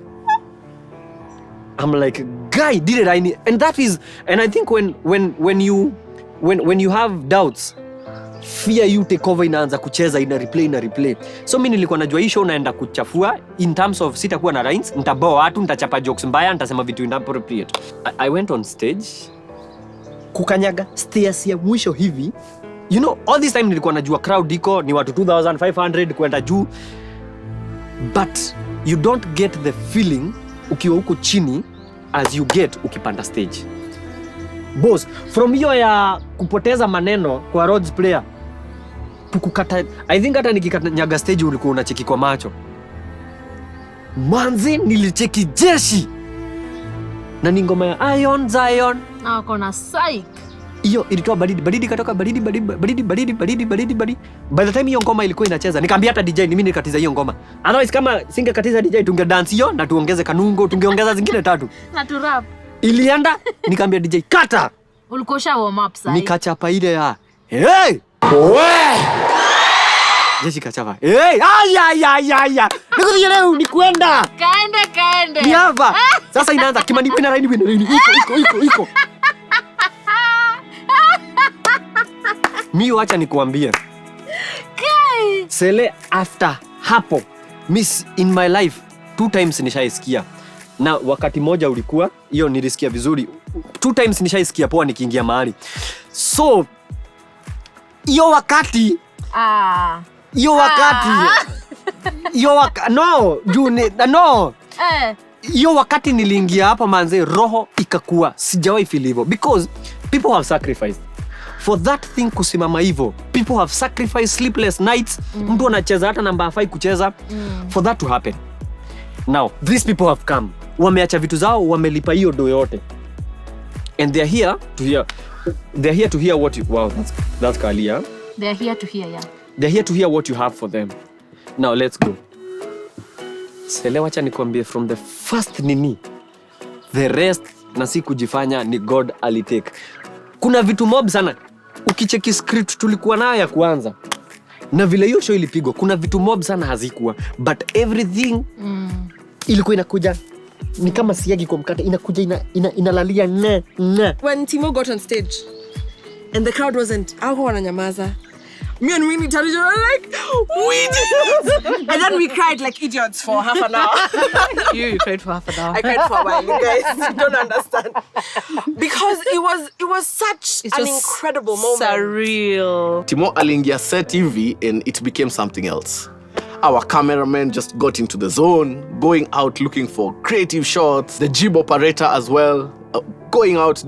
I'm like, guy, did it I need? And that is, and I think when you have doubts, fear you take over, inaanza kucheza, ina replay. So mimi nilikuwa najua hii show naenda kuchafua in terms of sitakuwa na lines, nitaboa watu, nitachapa jokes mbaya, nitasema vitu inappropriate. I went on stage, kukanyaga stairs ya mwisho hivi. You know, all this time nilikuwa najua crowd iko ni watu 2500 kwenda juu. But you don't get the feeling ukiwa huko chini as you get ukipanda stage. Boss, from hiyo ya kupoteza maneno kwa roads player, tukukata, I think hata nikikanyaga stage ulikuwa unacheki kwa macho. Manzi nilicheki jeshi. Na ni ngoma ya Ion Zion. Na kona psych. Hiyo ilitoa baridi katoka baridi. By the time hiyo ngoma ilikuwa inacheza, nikamwambia hata DJ ni mimi nikatiza hiyo ngoma. Otherwise kama singekatiza DJ tunge dance hiyo na tuongeze kanungo, tungeongeza zingine 3. Na tu rap. Ilienda, nikamwambia DJ kata. Ulikuwa warm up sasa. Nikachapa ile ya. Hey! Jeshi kachapa. Hey! Aya. Nikuja leo ni kwenda. Kaende. Ni hapa. Sasa inaanza Kimani wina line. Iko. Mimi wacha nikuambie. Sele after hapo, miss in my life 2 times nishaisikia. Na wakati moja ulikuwa, hiyo nilisikia vizuri. 2 times nishaisikia poa nikiingia mahali. So hiyo wakati hiyo wakati niliingia hapa manze, roho ikakuwa sijawahi feel hivyo because people have sacrificed for that thing kusimama hivyo. People have sacrificed sleepless nights. Mtu anacheza hata namba hafai kucheza for that to happen. Now these people have come, wameacha vitu zao, wamelipa hiyo do yote, and they're here to hear what you, wow, that's Kalia. They're here to hear, yeah. They're here to hear what you have for them. Now let's go. Sele wacha nikwambie from the first nini, the rest na si kujifanya ni God alitake. Kuna vitu mob sana. Ukicheki script tulikuwa nayo ya kwanza, na vile hiyo show ilipigwa, kuna vitu mob sana hazikuwa, but everything ilikuwa inakuja ni kama siagi kwa mkate, inakuja inalalia na. When Timo got on stage and the crowd wasn't, hao wananyamaza. Me and Winnie told each other like, we did. And then we cried like idiots for half an hour. You cried for half an hour. I cried for a while, you guys. You don't understand. Because it was such an incredible moment. Surreal. Timo aliingia set hivi and it became something else. Our cameraman just got into the zone, going out looking for creative shots. The jib operator as well, going out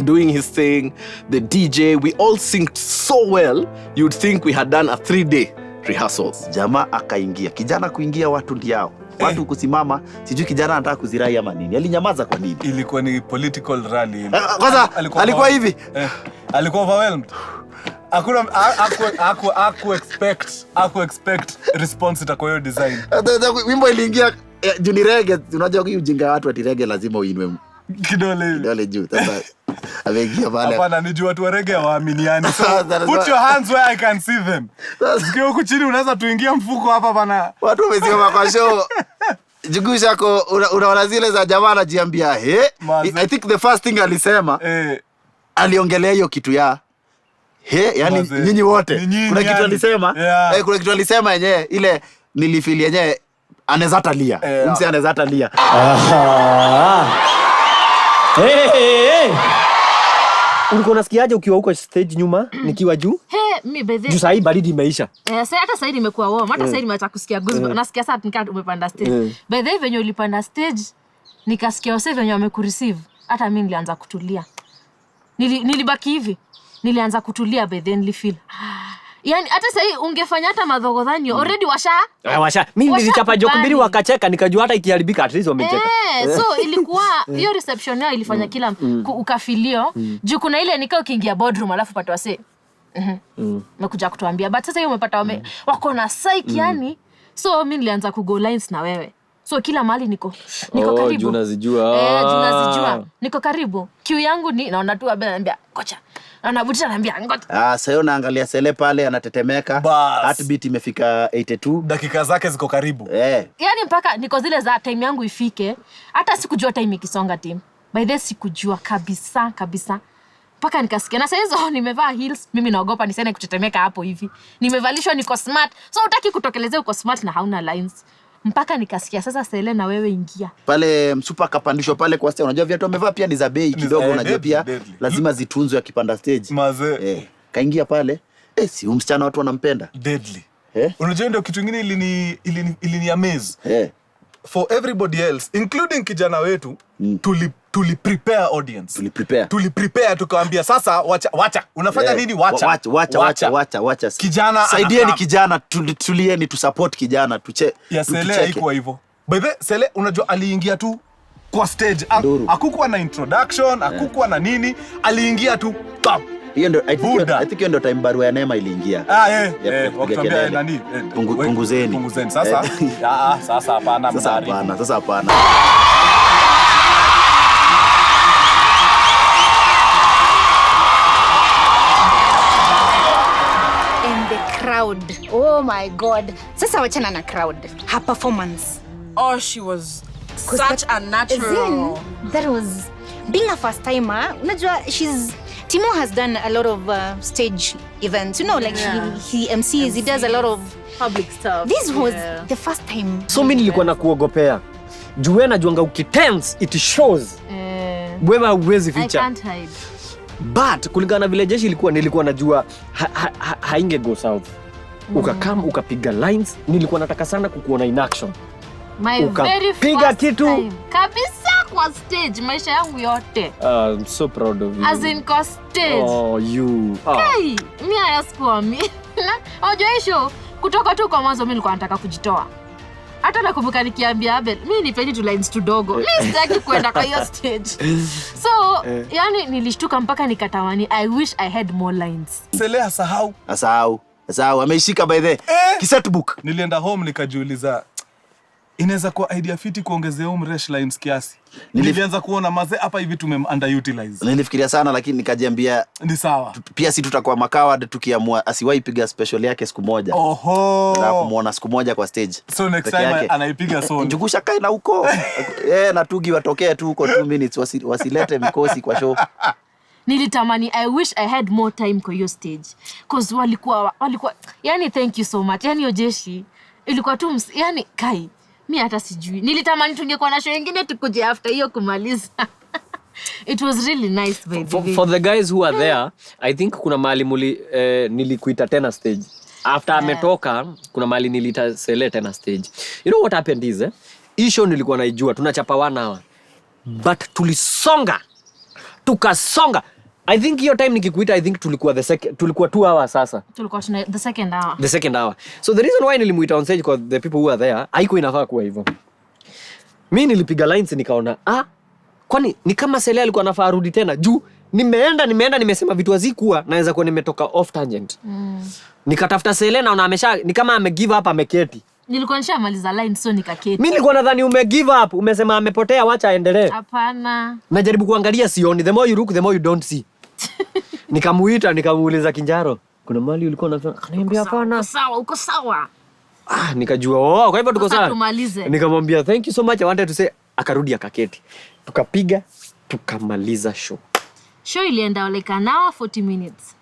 doing his thing. The DJ, we all synced so well, you'd think we had done a 3-day rehearsals. Jamaa akaingia. Kijana kuingia watu ndiao. Watu kusimama, sijui kijana anataka kuzirai ama nini. Alinyamaza kwa nini? Ilikuwa ni political rally. Kwanza alikuwa hivi. Alikuwa overwhelmed. Hakuna aku expect response itakuwa hiyo design. Wimbo iliingia juni reggae, unajua hii ujinga watu ati reggae lazima uinwe kidole juu. Sasa ameingia pale. Hapana, ni juu watu wa reggae waaminiani. So put your hands where I can see them. Sikio huku chini unaweza tuingia mfuko hapa bana. Watu wamesimama kwa show. Njugush yako unaona zile za jamaa anajiambia, I think the first thing alisema aliongelea hiyo kitu ya yani nyinyi wote. Kuna kitu alisema, kuna kitu alisema yenyewe ile nilifeel yenyewe anaweza talia. Mse anaweza talia. Ulikuwa unasikiaje ukiwa huko stage nyuma nikiwa juu? Mi bedhe. Juu sasa baridi imeisha. Sasa hata sasa imekuwa warm. Hata sasa nimeacha kusikia goosebumps. Nasikia sasa nikaa umepanda stage. Bedhe venye ulipanda stage nikasikia wase venye wamekureceive. Hata mimi nilianza kutulia. Nilibaki hivi. Nilianza kutulia bedhe nilifeel. Yaani hata sasa ungefanya hata madhogodhani already washa. Mimi nilichapa joke mbili wakacheka nikajua hata ikiharibika at least wamecheka. So ilikuwa hiyo reception yao ilifanya kila ukafilio. Juu kuna ile nikao ukiingia boardroom alafu pata wase. Mekuja kutuambia but sasa hiyo umepata wako na psyche yani. So mimi nilianza kugo lines na wewe. So kila mahali niko karibu. Juu nazijua. Junazijua. Niko karibu. Kiu yangu ni naona tu Abel ananiambia kocha. Anabutisha ananiambia ngoja. Sasa yeye naangalia Sele pale anatetemeka. Heartbeat imefika 82. Dakika zake ziko karibu. Yaani mpaka niko zile za time yangu ifike. Hata sikujua time ikisonga team. By the sikujua kabisa. Mpaka nikasikia na sasa hizo nimevaa heels, mimi naogopa nisiende kutetemeka hapo hivi. Nimevalishwa niko smart. So hutaki kutokelezea uko smart na hauna lines. Mpaka nikasikia sasa Sele na wewe ingia. Pale msupa akapandishwa pale kwa stage. Unajua viatu amevaa pia ni za bei kidogo, unajua pia lazima zitunzwe akipanda stage. Kaingia pale. Si msichana watu wanampenda. Deadly. Unajua ndio kitu kingine ilini amaze. For everybody else including kijana wetu tuli prepare audience. Tuli prepare tukawaambia sasa wacha unafanya nini wacha kijana saidieni kijana tulieni tu support kijana tuche ya Sele haikuwa hivyo by the Sele unajua aliingia tu kwa stage hakukuwa na introduction hakukuwa na nini aliingia tu pap hiyo ndio I think hiyo ndio time barua ya Neema iliingia wakatuambia nani punguzeni sasa sasa hapana crowd. Oh my God. Sasa wachana na crowd. Her performance. Oh, she was such a natural. That was being a first timer. Unajua Timo has done a lot of stage events. You know, like he MCs, he does a lot of public stuff. This was the first time. So mimi nilikuwa nakuogopea. Juu najuanga ukitense it shows. Wewe huwezi ficha. I can't hide. But kulingana na vile jeshi nilikuwa najua hainge go south. Ukakam ukapiga lines, nilikuwa nataka sana kukuona in action. My very first time. Kabisa kwa stage maisha yangu yote. I'm so proud of you. As in kwa stage. Oh, you. Hey, mimi ayaskua mimi. Unajua show kutoka tu kwa mwanzo mimi nilikuwa nataka kujitoa. Hata nakumbuka nikiambia Abel, mimi nipeni tu lines tudogo. Mimi sitaki kwenda kwa hiyo stage. So, yani nilishtuka mpaka nikatamani I wish I had more lines. Sele asahau. Ameishika by the kisetbook. Nilienda home nikajiuliza inaweza kuwa idea fiti kuongezea umresh lines kiasi. Nilianza kuona mazee hapa hivi underutilize. Nilifikiria sana lakini nikajiambia ni sawa. Pia si tutakuwa makawad tukiamua asiwahi piga special yake siku moja. Na kumuona siku moja kwa stage. So next time anaipiga solo. Njugush kae na huko. Na Tugi watokea tu huko 2 minutes wasilete mikosi kwa show. Nilitamani I wish I had more time kwa hiyo stage. Cause walikuwa yani thank you so much. Yani Ojeshi ilikuwa tu yani kai mimi hata sijui. Nilitamani tungekuwa na show nyingine tukuje after hiyo kumaliza. It was really nice by the way. For the guys who are there, I think kuna mahali nilikuita tena stage. After ametoka kuna mahali nilita Sele tena stage. You know what happened is hii show nilikuwa naijua tunachapa 1 hour. But tukasonga. I think hiyo time nikikuita I think tulikuwa 2 hours sasa. Tulikuwa the second hour. The second hour. So the reason why nilimuita on stage because the people who are there haiko inafaa kuwa hivyo. Mimi nilipiga lines nikaona kwani ni kama Sele alikuwa anafaa rudi tena juu Nimeenda nimesema vitu hazikuwa naweza kuwa nimetoka off tangent. Nikatafuta Selena na ni kama ame give up ameketi. Nilikuwa nishamaliza line so nikaketi. Mimi nilikuwa nadhani ume give up, umesema amepotea wacha aendelee. Hapana. Najaribu kuangalia sioni, the more you look the more you don't see. Nikamuita nikamuuliza Kinjaro, kuna mali ulikuwa unafanya? Akaniambia hapana. Uko sawa. Nikajua kwa hivyo tuko sawa. Tumalize. Nikamwambia thank you so much, I wanted to say, akarudi akaketi. Tukapiga tukamaliza show. Show ilienda like an hour 40 minutes.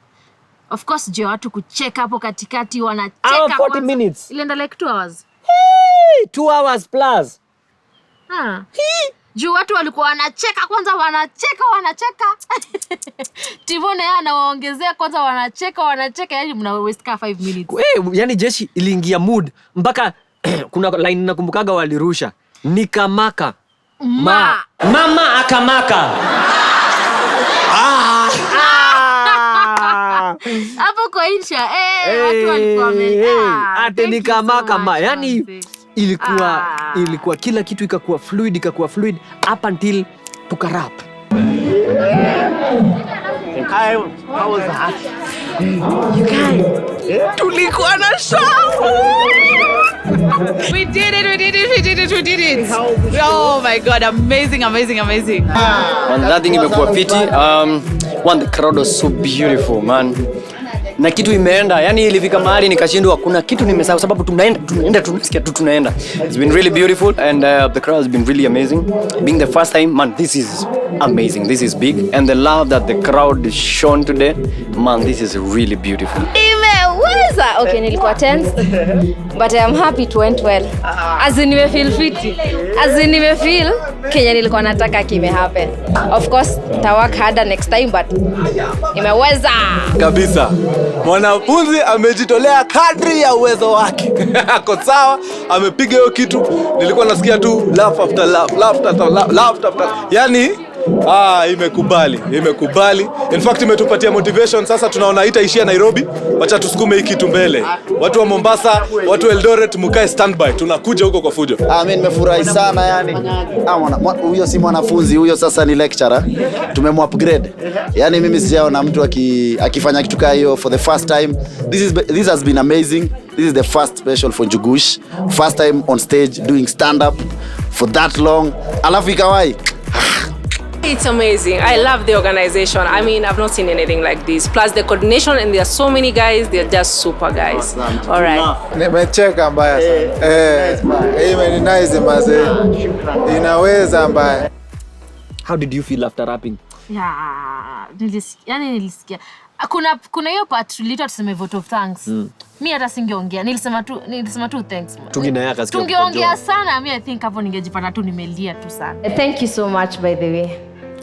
Of course, je watu kucheka hapo katikati wanacheka. 40 minutes. Ilienda like 2 hours. Hey, 2 hours plus. Juu watu walikuwa wanacheka kwanza wanacheka. Tivone anawaongezea kwanza wanacheka yani mna waste ka 5 minutes. Yani jeshi iliingia mood mpaka kuna line nakumbukaga walirusha. Nikamaka. Mama akamaka. Hapo kwa insha watu walikuwa ate nikamaka yani ilikuwa kila kitu ikakuwa fluid up until tukarap. How was that? You guys, tulikuwa na show. We did it. Oh my God, amazing. That thing imekuwa fiti. One, the crowd was so beautiful, man. Na kitu imeenda, yani ilifika mahali nikashindwa kuna kitu nimesahau sababu tunasikia tu tunaenda. It's been really beautiful and the crowd has been really amazing. Being the first time, man, this is amazing. This is big and the love that the crowd is shown today, man, this is really beautiful. Imeweza. Okay, nilikuwa tense but I am happy it went well. As in nimefeel fiti. As in nimefeel Kenya nilikuwa nataka kime happen. Of course, ta work harder next time but imeweza. Kabisa. Mwanafunzi amejitolea kadri ya uwezo wake. Ako sawa, amepiga hiyo kitu. Nilikuwa nasikia tu laugh after laugh. Yani imekubali. In fact imetupatia motivation. Sasa tunaona itaishia Nairobi. Wacha tusukume hii kitu mbele. Watu wa Mombasa, watu wa Eldoret mkae standby. Tunakuja huko kwa fujo. Mimi nimefurahi sana yani. Huyo si mwanafunzi, huyo sasa ni lecturer. Tumemupgrade. Yani mimi sijaona mtu akifanya kitu kama hiyo for the first time. This has been amazing. This is the first special for Njugush. First time on stage doing stand up for that long. Alafu ikawai. It's amazing. I love the organization. I mean, I've not seen anything like this. Plus the coordination, and there are so many guys. They're just super guys. All right. Nimecheka mbaya sana. Ni nice mazee. Inaweza mbaya. How did you feel after rapping? Nilisikia. Kuna hiyo part tulitoa tuseme vote of thanks. Mimi hata singeongea. Nilisema tu thanks. Tungeongea sana. Mimi I think hapo ningejipata tu nimelia tu sana. Thank you so much by the way.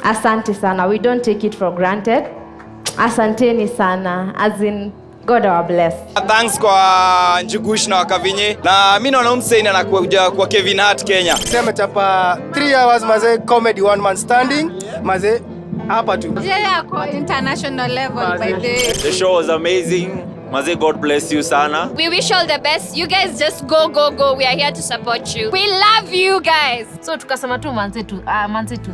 Asante sana. We don't take it for granted. Asanteni sana. As in God our bless. Thanks kwa Njugush na Wakavinye. Na mimi naona Msaini anakuja kwa Kevin Hart Kenya. Sema chapa 3 hours mazee comedy one man standing. Mazee hapa tu. Kwa international level by the show was amazing. Maze, God bless you sana. We wish all the best. You guys just go. We are here to support you. We love you guys. So tukasema tu manze tu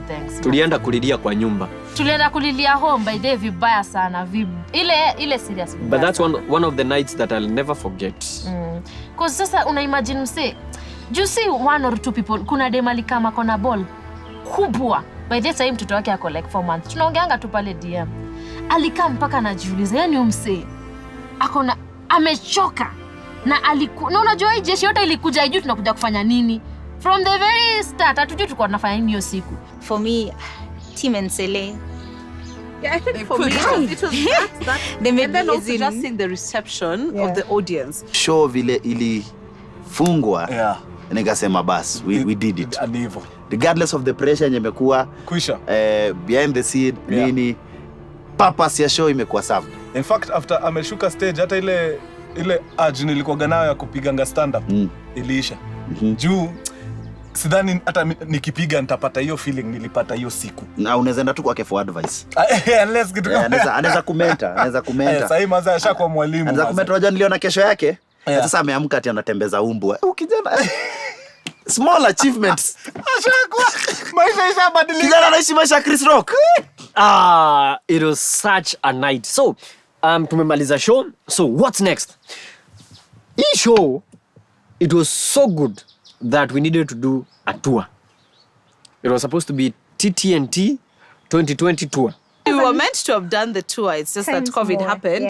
thanks. Tulienda kulilia kwa nyumba. Tulienda kulilia home by the vibaya sana. Ile serious. But that's one of the nights that I'll never forget. Cause sasa una imagine mse. You see 1 or 2 people kuna demali kama kona ball kubwa. By the time mtoto wake ako like 4 months. Tunaongeanga tu pale DM. Alikaa mpaka najiuliza yani umse akona amechoka na na unajua hii jeshi yote ilikuja juu tunakuja kufanya nini from the very start hatujui tulikuwa tunafanya nini hiyo siku. For me, Team and Sele. Yeah, I think for me it was that and then also just seeing the reception of the audience. Show vile ilifungwa. Nikasema bas we did it. Regardless of the pressure yenye imekuwa kuisha. Behind the scene nini purpose ya show imekuwa served. In fact after ameshuka stage hata ile urge nilikuwa nayo ya kupiganga stand up iliisha. Juu sidhani hata nikipiga nitapata hiyo feeling nilipata hiyo siku. Na unaweza enda tu kwake for advice. Unless kitu anaweza kumenta. Sasa hii maza ashakuwa mwalimu. Anaweza kumenta. Unajua niliona kesho yake. Sasa ameamka ati anatembeza umbu. Kijana small achievements. Ashakuwa maisha ishabadilika. Kijana anaishi maisha ya Chris Rock. It was such a night. So, tumemaliza show. So, what's next? Hii show, it was so good that we needed to do a tour. It was supposed to be TTNT 2020 tour. We were meant to have done the tour. It's just that COVID happened.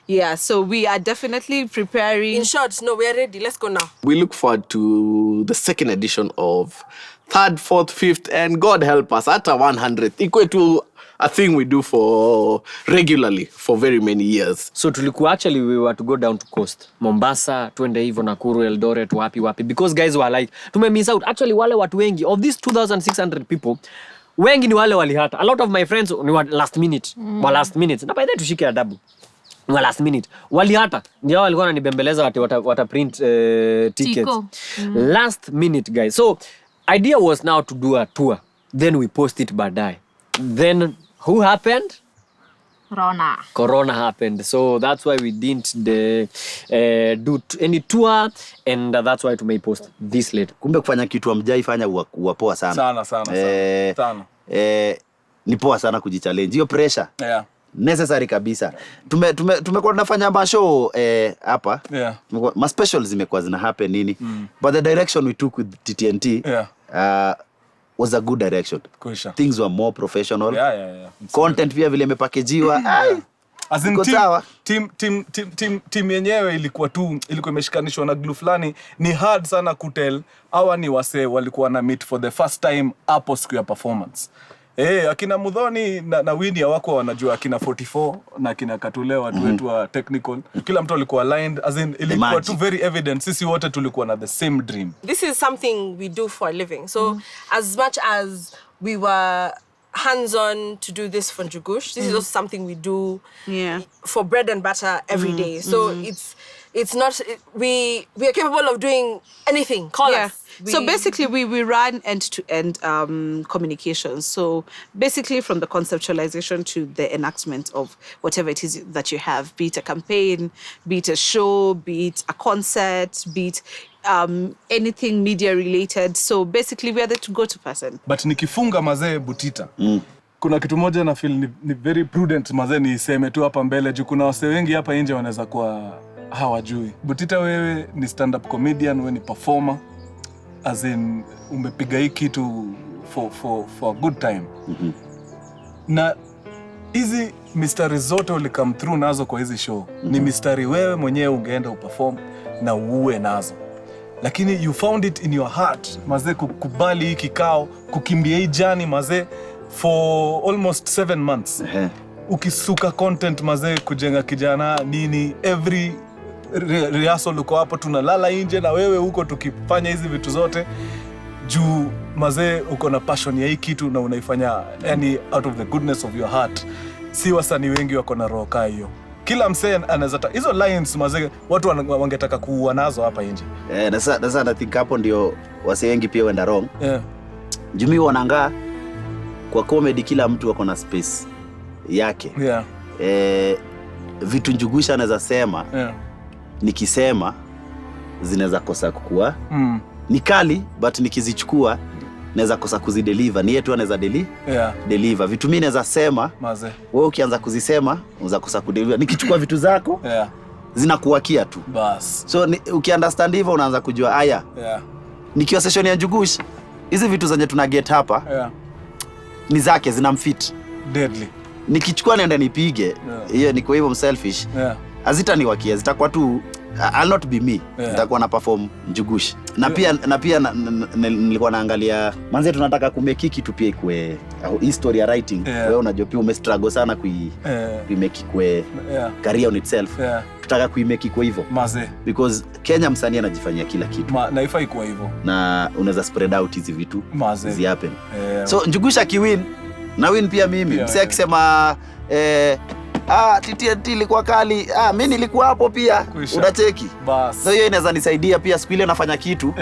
Yeah. So we are definitely preparing. In short, no, we are ready. Let's go now. We look forward to the second edition of 3rd, 4th, 5th, and God help us, at a 100th, equal to a thing we do for regularly for very many years. So actually we were to go down to coast. Mombasa, twende hivyo Nakuru, Eldoret, wapi. Because guys were like, miss out. Actually wale watu wengi, of these 2,600 people, wengi ni wale walihata. A lot of my friends ni last minute. Last minute. Na by the way tushike adabu. Last minute. Walihata. Ndio walikuwa wananibembeleza wata print tickets. Last minute guys. So idea was now to do a tour. Then we post it baadaye. Then who happened? Corona happened. So that's why we didn't do any tour, and that's why to may post this late. Kumbe kufanya kitu amjai fanya uwapoa sana. Sana. Ni poa sana kujichallenge. Hiyo pressure. Yeah. Necessary kabisa. Tumekuwa tunafanya mashow hapa. Yeah. Ma specials zimekuwa zina happen nini. But the direction we took with TTNT was a good direction. Kusha. Things were more professional. Yeah. Content pia vile imepakejiwa. As in team yenyewe ilikuwa imeshikanishwa na glue fulani. Ni hard sana kutel hawa ni wase walikuwa na meet for the first time hapo siku ya performance. Akina Mudhoni na Winnie wako wanajua, akina 44 na akina Katule watu wetu wa technical. Kila mtu alikuwa aligned, as in ilikuwa very evident sisi wote tulikuwa na the same dream. This is something we do for a living. So as much as we were hands-on to do this for Njugush, this is also something we do for bread and butter every day. So it's not, we are capable of doing anything. Call us. So basically we run end-to-end communications. So basically from the conceptualization to the enactment of whatever it is that you have, be it a campaign, be it a show, be it a concert, be it anything media related. So basically we are the go-to person. But nikifunga mazee Butita, kuna kitu moja na feel ni very prudent mazee niseme tu hapa mbele juu kuna wase wengi hapa nje wanaweza kuwa hawajui. Butita, wewe ni stand-up comedian, wewe ni performer. As in umepiga hii kitu for a good time. Na hizi mistari zote ulikam through nazo kwa hizi show. Ni mistari wewe mwenyewe ungeenda uperform na uwe nazo. Lakini you found it in your heart mazee kukubali hii kikao, kukimbia hii journey mazee for almost 7 months. Ukisuka content mazee, kujenga kijana nini, every rehearsal uko hapo, tunalala nje na wewe huko tukifanya hizi vitu zote juu mazee uko na passion ya hii kitu na unaifanya yani out of the goodness of your heart. Si wasanii wengi wako na roho kaa hiyo. Kila msee anaweza hizo lines mazee watu wangetaka kuua nazo hapa nje. Sasa I think hapo ndio wasee wengi pia wenda wrong. Jumi wanangaa kwa comedy kila mtu wako na space yake. Vitu Njugusha anaweza sema. Nikisema zinaweza kosa kukua. Ni kali but nikizichukua naweza kosa kuzideliver. Ni yetu anaweza deliver. Vitu mimi naweza sema wewe ukianza kuzisema unaweza kosa kudeliver. Nikichukua vitu zako zinakuwakia tu. So ukiunderstand hivyo unaanza kujua haya. Nikiwa session ya Njugush hizi vitu zenye tuna get hapa ni zake zinamfit deadly. Nikichukua nenda nipige hiyo ni kwa hivyo selfish. Hazitaniwakia, zitakuwa tu I'll not be me. Nitakuwa na perform Njugush. Na pia nilikuwa naangalia manze tunataka kumake kitu pia ikwe history ya writing. Wewe unajua pia umestruggle sana kuimake ikwe career on itself. Tutaka kuimake ikwe hivyo. Because Kenya msanii anajifanyia kila kitu. Na ifai kuwa hivyo. Na unaweza spread out hizi vitu zi happen. So Njugush akiwin na win pia mimi. Msee akisema TTNT ilikuwa kali. Mimi nilikuwa hapo pia. Unacheki. So hiyo inaweza nisaidia pia siku ile nafanya kitu.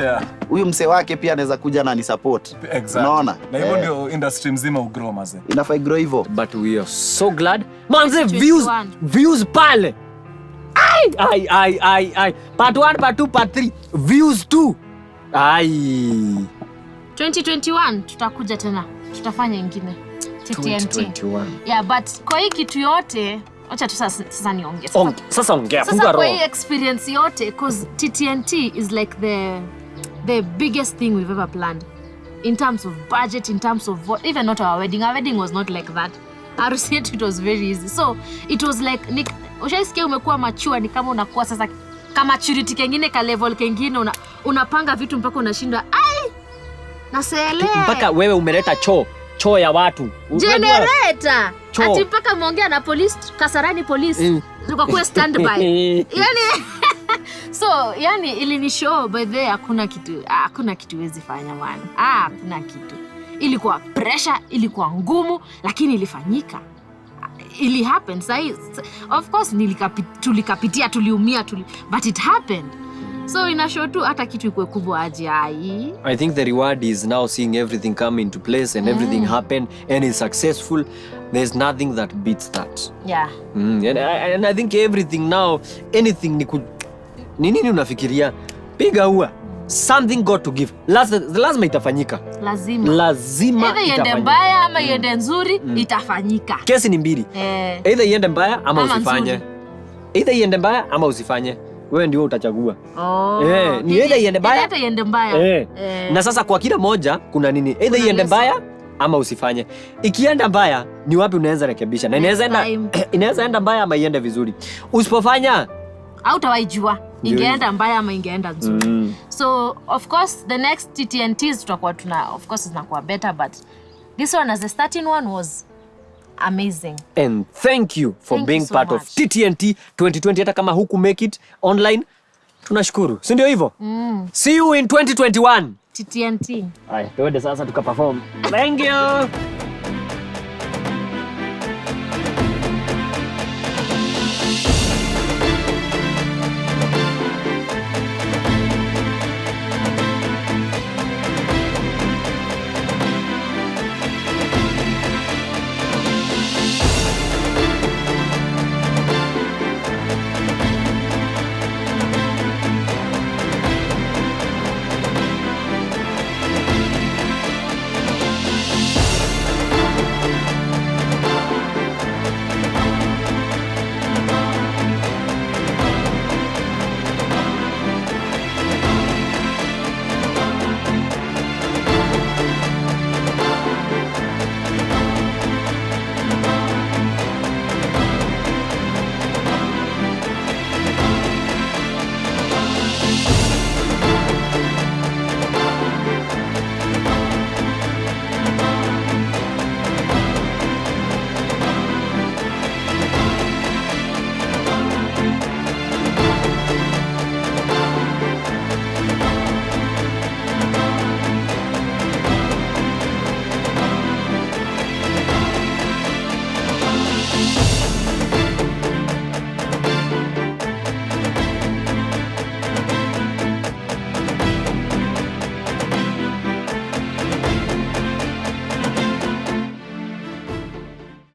Huyu msee wake pia anaweza kuja na ni support. Unaona? Na hivyo ndio industry mzima ugrow mazee. Inafai grow hivyo. But we are so glad. Manze views pale. Ai. Part 1, part 2, part 3. Views too. 2021 tutakuja tena. Tutafanya ingine. TTNT. 2021. Yeah, but kwa hii kitu yote, acha tu sasa niongee. Sasa ongea, Sasa funga kwa roho. hii experience yote, cause TTNT is like the biggest thing we've ever planned. In terms of budget, in terms of what, even not our wedding. Our wedding was not like that. Harusi yetu it was very easy. So it was like, ushaisikia umekuwa mature, ni kama unakuwa sasa kama maturity kengine ka level kengine unapanga vitu mpaka unashindwa nasele. Mpaka wewe umeleta choo ya watu. Generator. Ati mpaka muongea na police, Kasarani police. Kwa standby. Yani so, yani ilinishow by the hakuna kitu wezi fanya man. Hakuna kitu. Ilikuwa pressure, ilikuwa ngumu, lakini ilifanyika. Ili happen. Of course tulikapitia, tuliumia, but it happened. So ina show tu hata kitu ikuwe kubwa aje ai. I think the reward is now seeing everything come into place and everything happen and is successful. There's nothing that beats that. Yeah. And I think everything now, anything ni nini unafikiria? Piga ua. Something got to give. Lazima itafanyika. Lazima either iende mbaya ama iende nzuri, itafanyika. Kesi ni mbili. Either iende mbaya ama usifanye. Either iende mbaya ama usifanye. Wewe ndio utachagua. Ni either iende mbaya. Hata iende mbaya. Na sasa kwa kila moja kuna nini? Either iende mbaya ama usifanye. Ikienda mbaya ni wapi unaweza rekebisha? Na inaweza enda mbaya ama iende vizuri. Usipofanya hautawaijua ingeenda mbaya ama ingeenda nzuri. So of course the next TTNTs tutakuwa of course zinakuwa better, but this one as the starting one was amazing. And thank you for being part of TTNT 2020. Hata kama huku make it online, tunashukuru. Si ndio hivyo? See you in 2021. TTNT. Haya, tuende sasa tukaperform. Thank you.